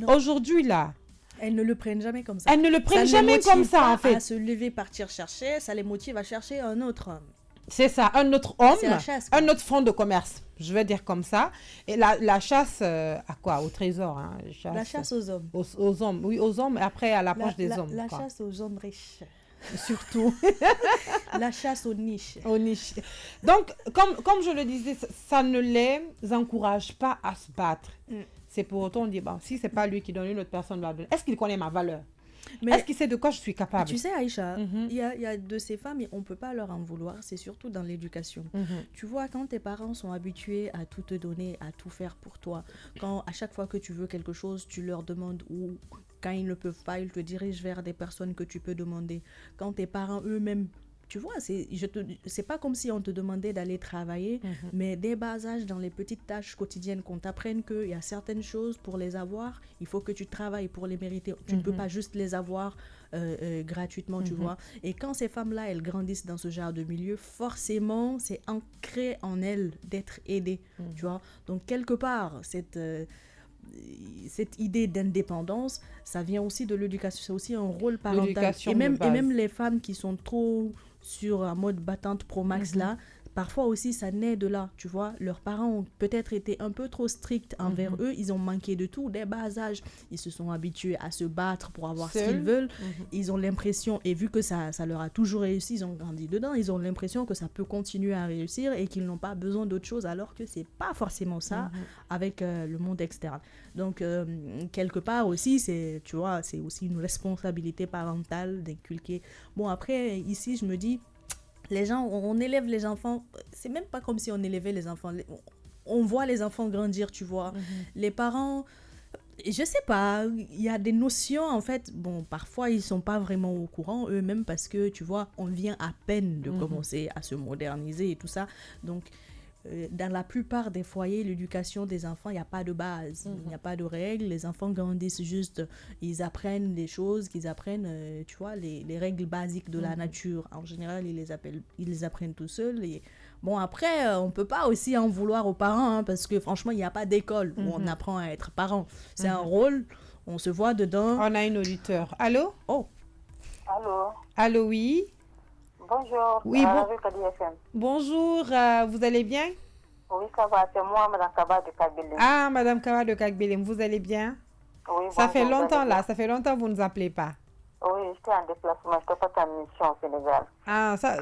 Speaker 1: Aujourd'hui, là,
Speaker 2: elles ne le prennent jamais comme ça.
Speaker 1: Elles ne le prennent jamais comme ça, en fait.
Speaker 2: À se lever, partir chercher, ça les motive à chercher un autre homme.
Speaker 1: C'est ça, un autre homme,
Speaker 2: chasse,
Speaker 1: un autre fonds de commerce, je vais dire comme ça. Et la chasse à quoi? Au trésor. Hein,
Speaker 2: la chasse aux hommes.
Speaker 1: Aux hommes, oui, aux hommes, et après à l'approche des hommes.
Speaker 2: La chasse aux hommes riches, surtout. La chasse aux niches.
Speaker 1: Aux niches. Donc, comme je le disais, ça ne les encourage pas à se battre. C'est pour autant, on dit, si ce n'est pas lui qui donne, une autre personne va donner. Est-ce qu'il connaît ma valeur? Mais est-ce qu'il sait de quoi je suis capable?
Speaker 2: Tu sais, Aïcha, il y a de ces femmes, et on ne peut pas leur en vouloir, c'est surtout dans l'éducation. Tu vois, quand tes parents sont habitués à tout te donner, à tout faire pour toi, quand à chaque fois que tu veux quelque chose, tu leur demandes où, quand ils ne peuvent pas, ils te dirigent vers des personnes que tu peux demander. Quand tes parents eux-mêmes, tu vois, c'est pas comme si on te demandait d'aller travailler, mais dès bas âge, dans les petites tâches quotidiennes, qu'on t'apprenne qu'il y a certaines choses, pour les avoir, il faut que tu travailles pour les mériter. Tu ne peux pas juste les avoir gratuitement, tu vois. Et quand ces femmes-là, elles grandissent dans ce genre de milieu, forcément, c'est ancré en elles d'être aidées, tu vois. Donc, quelque part, cette idée d'indépendance, ça vient aussi de l'éducation, c'est aussi un rôle parental. Et même les femmes qui sont trop sur un mode battante pro-max là, parfois aussi ça naît de là, tu vois. Leurs parents ont peut-être été un peu trop stricts envers eux, ils ont manqué de tout dès bas âge, ils se sont habitués à se battre pour avoir ce qu'ils veulent, ils ont l'impression, et vu que ça leur a toujours réussi, ils ont grandi dedans, ils ont l'impression que ça peut continuer à réussir et qu'ils n'ont pas besoin d'autre chose, alors que c'est pas forcément ça avec le monde externe. Donc quelque part aussi, tu vois, c'est aussi une responsabilité parentale d'inculquer. Bon, après ici je me dis, les gens, on élève les enfants, c'est même pas comme si on élevait les enfants, on voit les enfants grandir, tu vois. Les parents, je sais pas, il y a des notions, en fait, bon, parfois ils sont pas vraiment au courant eux-mêmes parce que, tu vois, on vient à peine de commencer à se moderniser et tout ça. Donc, dans la plupart des foyers, l'éducation des enfants, il n'y a pas de base, il n'y a pas de règles, les enfants grandissent juste, ils apprennent des choses, qu'ils apprennent, tu vois, les règles basiques de la nature. En général, ils les apprennent tout seuls. Et bon, après, on ne peut pas aussi en vouloir aux parents, hein, parce que franchement, il n'y a pas d'école où on apprend à être parent. C'est un rôle, on se voit dedans.
Speaker 1: On a une auditeur. Allô?
Speaker 7: Allô?
Speaker 1: Allô, oui?
Speaker 7: Bonjour,
Speaker 1: oui,
Speaker 7: FM.
Speaker 1: Bonjour, vous allez bien?
Speaker 7: Oui, ça va, c'est moi, Madame Kaba de Kagbélé.
Speaker 1: Ah, Madame Kaba de Kagbélé, vous allez bien?
Speaker 7: Oui,
Speaker 1: ça fait longtemps là, ça fait longtemps que vous ne nous appelez pas.
Speaker 7: Oui, j'étais en déplacement, je n'étais pas en mission au Sénégal.
Speaker 1: Ah, ça,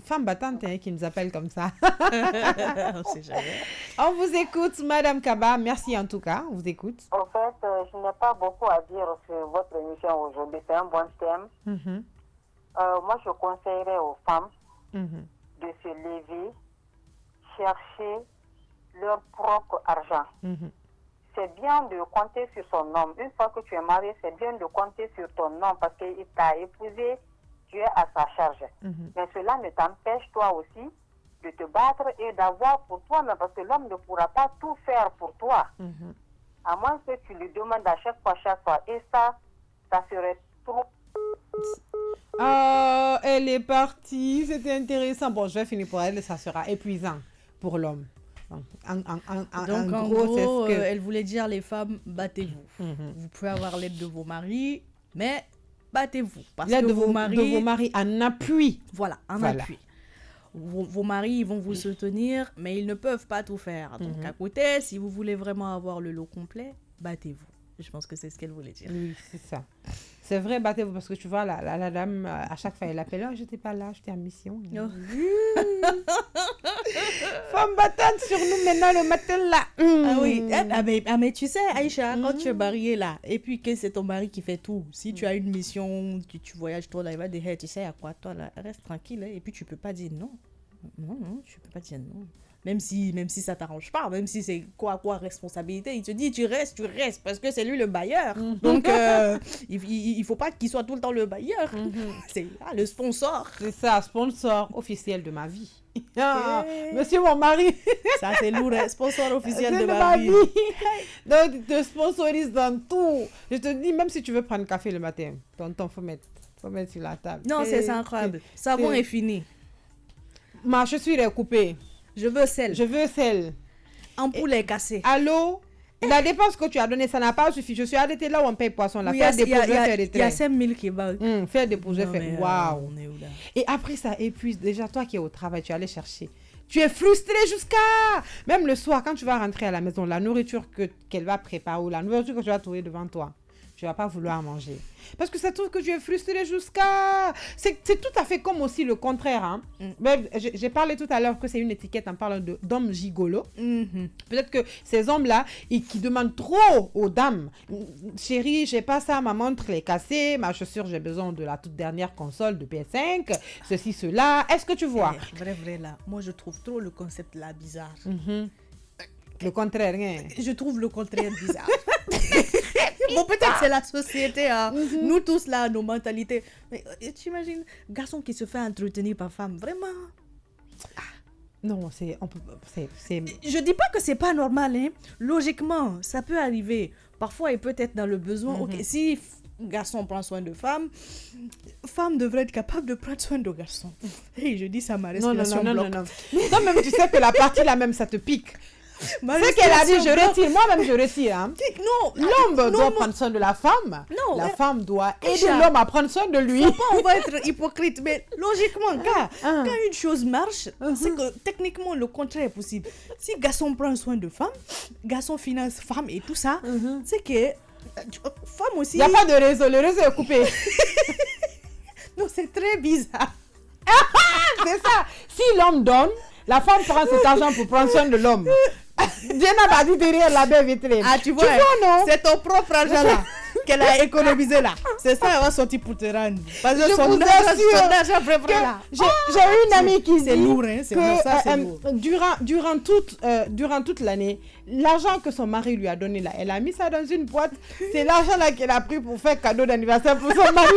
Speaker 1: femme battante qui nous appelle comme ça.
Speaker 2: On sait jamais.
Speaker 1: On vous écoute, Madame Kaba, merci en tout cas, on vous écoute.
Speaker 7: En fait, je n'ai pas beaucoup à dire sur votre émission aujourd'hui, c'est un bon thème. Moi, je conseillerais aux femmes de se lever, chercher leur propre argent. C'est bien de compter sur son homme. Une fois que tu es marié, c'est bien de compter sur ton homme parce qu'il t'a épousé, tu es à sa charge. Mais cela ne t'empêche toi aussi de te battre et d'avoir pour toi-même, parce que l'homme ne pourra pas tout faire pour toi. À moins que tu lui demandes à chaque fois. Et ça serait trop.
Speaker 1: Oh, elle est partie, c'était intéressant. Bon, je vais finir pour elle, ça sera épuisant pour l'homme.
Speaker 2: Donc, en gros, elle voulait dire les femmes, battez-vous. Vous pouvez avoir l'aide de vos maris, mais battez-vous. Parce
Speaker 1: l'aide
Speaker 2: que
Speaker 1: de vos maris en appui.
Speaker 2: Voilà, appui. Vos maris, ils vont vous soutenir, mais ils ne peuvent pas tout faire. Donc, à côté, si vous voulez vraiment avoir le lot complet, battez-vous. Je pense que c'est ce qu'elle voulait dire.
Speaker 1: Oui, c'est ça. C'est vrai, battez-vous, parce que tu vois, la dame, à chaque fois, elle appelle, oh, j'étais pas là, j'étais en mission. Femme battante sur nous maintenant le matin là.
Speaker 2: Ah oui, mais tu sais, Aïcha, quand tu es mariée là, et puis que c'est ton mari qui fait tout, si tu as une mission, tu voyages toi là, il va dire, hey, tu sais à quoi, toi là, reste tranquille, hein, et puis tu peux pas dire non. Non, tu peux pas dire non. Même si ça t'arrange pas, même si c'est quoi responsabilité, il te dit tu restes parce que c'est lui le bailleur. Donc il faut pas qu'il soit tout le temps le bailleur. C'est le sponsor.
Speaker 1: C'est ça, sponsor officiel de ma vie. Monsieur mon mari.
Speaker 2: Ça c'est lourd, sponsor officiel de ma vie.
Speaker 1: Donc il te sponsorise dans tout. Je te dis, même si tu veux prendre café le matin, tonton, faut mettre sur la table.
Speaker 2: Non, c'est incroyable. Savon est fini.
Speaker 1: Ma chaussure est coupée.
Speaker 2: Je veux sel.
Speaker 1: Ampoule est cassée. Allô? La dépense que tu as donnée, ça n'a pas suffi. Je suis arrêtée là où on paye poisson.
Speaker 2: Il y a 5 000 qui va.
Speaker 1: Faire des projets, waouh. Et après, ça épuise. Déjà, toi qui es au travail, tu es allé chercher. Tu es frustré jusqu'à... Même le soir, quand tu vas rentrer à la maison, la nourriture qu'elle va préparer ou la nourriture que tu vas trouver devant toi, tu ne vas pas vouloir manger. Parce que ça trouve que tu es frustré jusqu'à... C'est tout à fait comme aussi le contraire. Hein? J'ai parlé tout à l'heure que c'est une étiquette en parlant d'hommes gigolos. Peut-être que ces hommes-là, qui demandent trop aux dames. Chérie, j'ai pas ça, ma montre est cassée, ma chaussure, j'ai besoin de la toute dernière console de PS5, ceci, cela. Est-ce que tu vois?
Speaker 2: Vrai là. Moi, je trouve trop le concept là bizarre.
Speaker 1: Le contraire, hein?
Speaker 2: Je trouve le contraire bizarre. Bon, peut-être c'est la société, hein. Nous tous là, nos mentalités. Mais tu imagines, garçon qui se fait entretenir par femme, vraiment?
Speaker 1: Non,
Speaker 2: Je dis pas que c'est pas normal, hein. Logiquement, ça peut arriver. Parfois, il peut être dans le besoin. Ok, si garçon prend soin de femme devrait être capable de prendre soin de garçon. Et je dis ça, ma respiration bloque.
Speaker 1: Non, même tu sais que la partie là même, ça te pique. C'est qu'elle a dit, je retire. Moi-même, je retire. Hein.
Speaker 2: Non,
Speaker 1: l'homme doit prendre soin de la femme.
Speaker 2: Non,
Speaker 1: la femme doit aider l'homme à prendre soin de lui.
Speaker 2: On va être hypocrite, mais logiquement, quand une chose marche, c'est que techniquement, le contraire est possible. Si garçon prend soin de femme, garçon finance femme et tout ça, c'est que femme aussi...
Speaker 1: Il n'y a pas de réseau, le réseau est coupé.
Speaker 2: Non, c'est très bizarre.
Speaker 1: C'est ça. Si l'homme donne, la femme prend cet argent pour prendre soin de l'homme. Dieu n'a pas dit derrière la baie vitrée.
Speaker 2: Ah, tu vois, non? C'est ton propre argent là qu'elle a économisé là. C'est ça, elle va sortir pour te rendre. Parce que son argent vraiment là.
Speaker 1: J'ai une amie qui dit
Speaker 2: lourd, hein,
Speaker 1: que lourd. Durant toute l'année, l'argent que son mari lui a donné là, elle a mis ça dans une boîte. C'est l'argent là qu'elle a pris pour faire cadeau d'anniversaire pour son mari.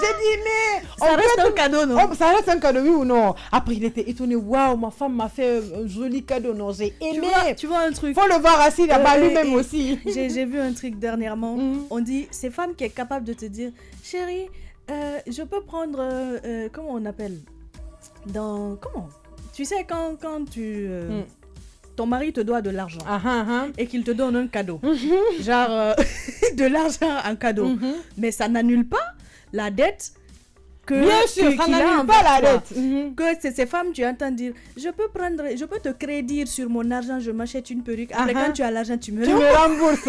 Speaker 1: J'ai dit, mais...
Speaker 2: Ça reste un cadeau, non?
Speaker 1: Ça reste un cadeau, oui ou non? Après, il était étonné. Waouh, ma femme m'a fait un joli cadeau. Non, j'ai aimé.
Speaker 2: Tu vois un truc?
Speaker 1: Faut le voir assis là-bas lui-même aussi.
Speaker 2: J'ai vu un truc dernièrement. On dit, c'est femme qui est capable de te dire, chérie, je peux prendre... comment on appelle? Comment? Tu sais, quand tu... ton mari te doit de l'argent et qu'il te donne un cadeau. Genre, de l'argent en cadeau. Mais ça n'annule pas la dette que
Speaker 1: bien sûr, ça n'annule pas la dette.
Speaker 2: Que c'est ces femmes, tu entends dire, je peux te créditer sur mon argent, je m'achète une perruque. Après, quand tu as l'argent, tu me
Speaker 1: rembourses.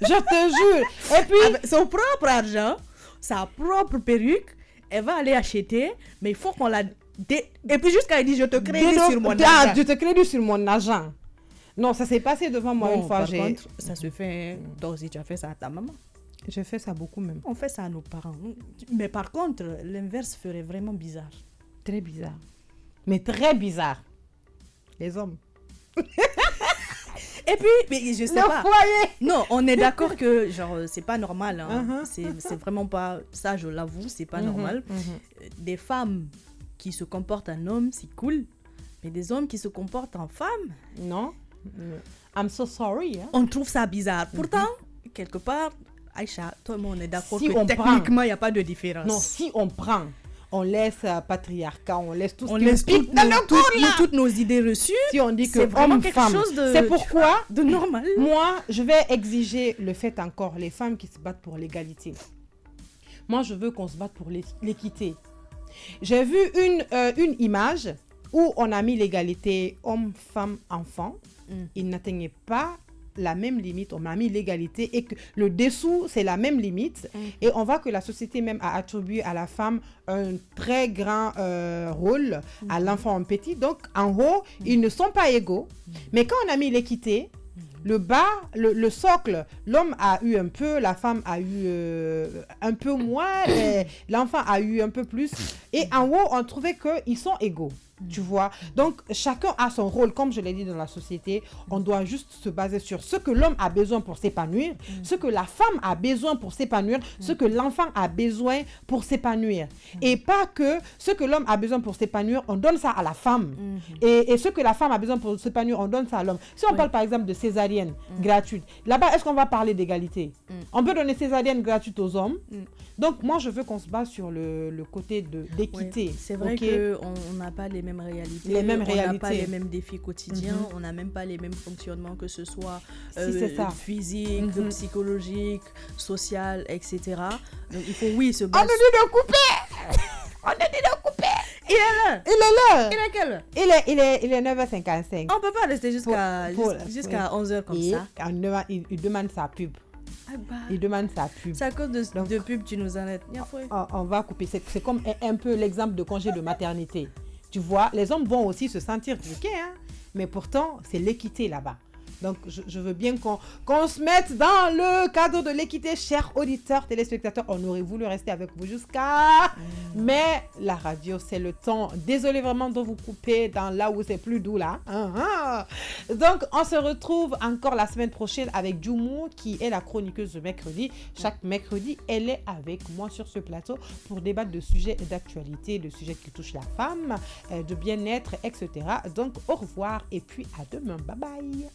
Speaker 1: Je te jure. Et puis,
Speaker 2: son propre argent, sa propre perruque, elle va aller acheter, mais il faut qu'on la... Et puis jusqu'à elle dit, je te crédite sur mon argent.
Speaker 1: Je te crédite sur mon argent. Non, ça s'est passé devant moi une fois.
Speaker 2: Par contre, ça se fait... Toi aussi, tu as fait ça à ta maman.
Speaker 1: Je fais ça beaucoup même.
Speaker 2: On fait ça à nos parents. Mais par contre, l'inverse ferait vraiment bizarre.
Speaker 1: Très bizarre. Mais très bizarre. Les hommes.
Speaker 2: Et puis, mais je sais pas.
Speaker 1: Foyer.
Speaker 2: Non, on est d'accord que genre c'est pas normal. Hein. C'est vraiment pas ça, je l'avoue, c'est pas normal. Des femmes qui se comportent en homme, c'est cool. Mais des hommes qui se comportent en femme,
Speaker 1: non. I'm so sorry. Hein?
Speaker 2: On trouve ça bizarre. Pourtant, quelque part, Aïcha, toi et moi, on est d'accord
Speaker 1: si
Speaker 2: que techniquement, il n'y a pas de différence.
Speaker 1: Non, si on prend, on laisse patriarcat, on laisse tout ce qui
Speaker 2: laisse toutes nos idées reçues.
Speaker 1: Si on dit que
Speaker 2: c'est vraiment quelque
Speaker 1: femme,
Speaker 2: chose de,
Speaker 1: c'est pourquoi
Speaker 2: de normal.
Speaker 1: Moi, je vais exiger le fait encore, les femmes qui se battent pour l'égalité. Moi, je veux qu'on se batte pour l'équité. J'ai vu une image où on a mis l'égalité homme, femme, enfant. Il n'atteignait pas la même limite, on a mis l'égalité et que le dessous, c'est la même limite. Et on voit que la société même a attribué à la femme un très grand rôle, à l'enfant petit. Donc, en haut, ils ne sont pas égaux. Mais quand on a mis l'équité, le bas, le socle, l'homme a eu un peu, la femme a eu un peu moins, l'enfant a eu un peu plus. Et en haut, on trouvait qu'ils sont égaux. Tu vois, donc chacun a son rôle, comme je l'ai dit dans la société. On doit juste se baser sur ce que l'homme a besoin pour s'épanouir, ce que la femme a besoin pour s'épanouir, ce que l'enfant a besoin pour s'épanouir. Et pas que ce que l'homme a besoin pour s'épanouir, on donne ça à la femme. Et ce que la femme a besoin pour s'épanouir, on donne ça à l'homme. Si on parle par exemple de césarienne gratuite, là-bas, est-ce qu'on va parler d'égalité? On peut donner césarienne gratuite aux hommes. Donc moi, je veux qu'on se base sur le côté d'équité.
Speaker 2: C'est vrai qu'on n'a pas les mêmes réalités,
Speaker 1: on
Speaker 2: n'a pas les mêmes défis quotidiens, on n'a même pas les mêmes fonctionnements, que ce soit physique, psychologique, social, etc. Donc il faut, se baser...
Speaker 1: On nous dit de couper. On nous dit de couper.
Speaker 2: Il est là.
Speaker 1: Il
Speaker 2: est quelle heure?
Speaker 1: Il est 9h55.
Speaker 2: On peut pas rester jusqu'à 11h comme ça.
Speaker 1: Il demande sa pub. Il demande sa pub.
Speaker 2: C'est à cause de pub, tu nous arrêtes.
Speaker 1: On va couper. C'est comme un peu l'exemple de congé de maternité. Tu vois, les hommes vont aussi se sentir truqués, hein? Mais pourtant, c'est l'équité là-bas. Donc, je veux bien qu'on se mette dans le cadre de l'équité, chers auditeurs, téléspectateurs. On aurait voulu rester avec vous jusqu'à... Mais la radio, c'est le temps. Désolé vraiment de vous couper dans là où c'est plus doux, là. Donc, on se retrouve encore la semaine prochaine avec Djoumou, qui est la chroniqueuse de mercredi. Chaque mercredi, elle est avec moi sur ce plateau pour débattre de sujets d'actualité, de sujets qui touchent la femme, de bien-être, etc. Donc, au revoir et puis à demain. Bye bye.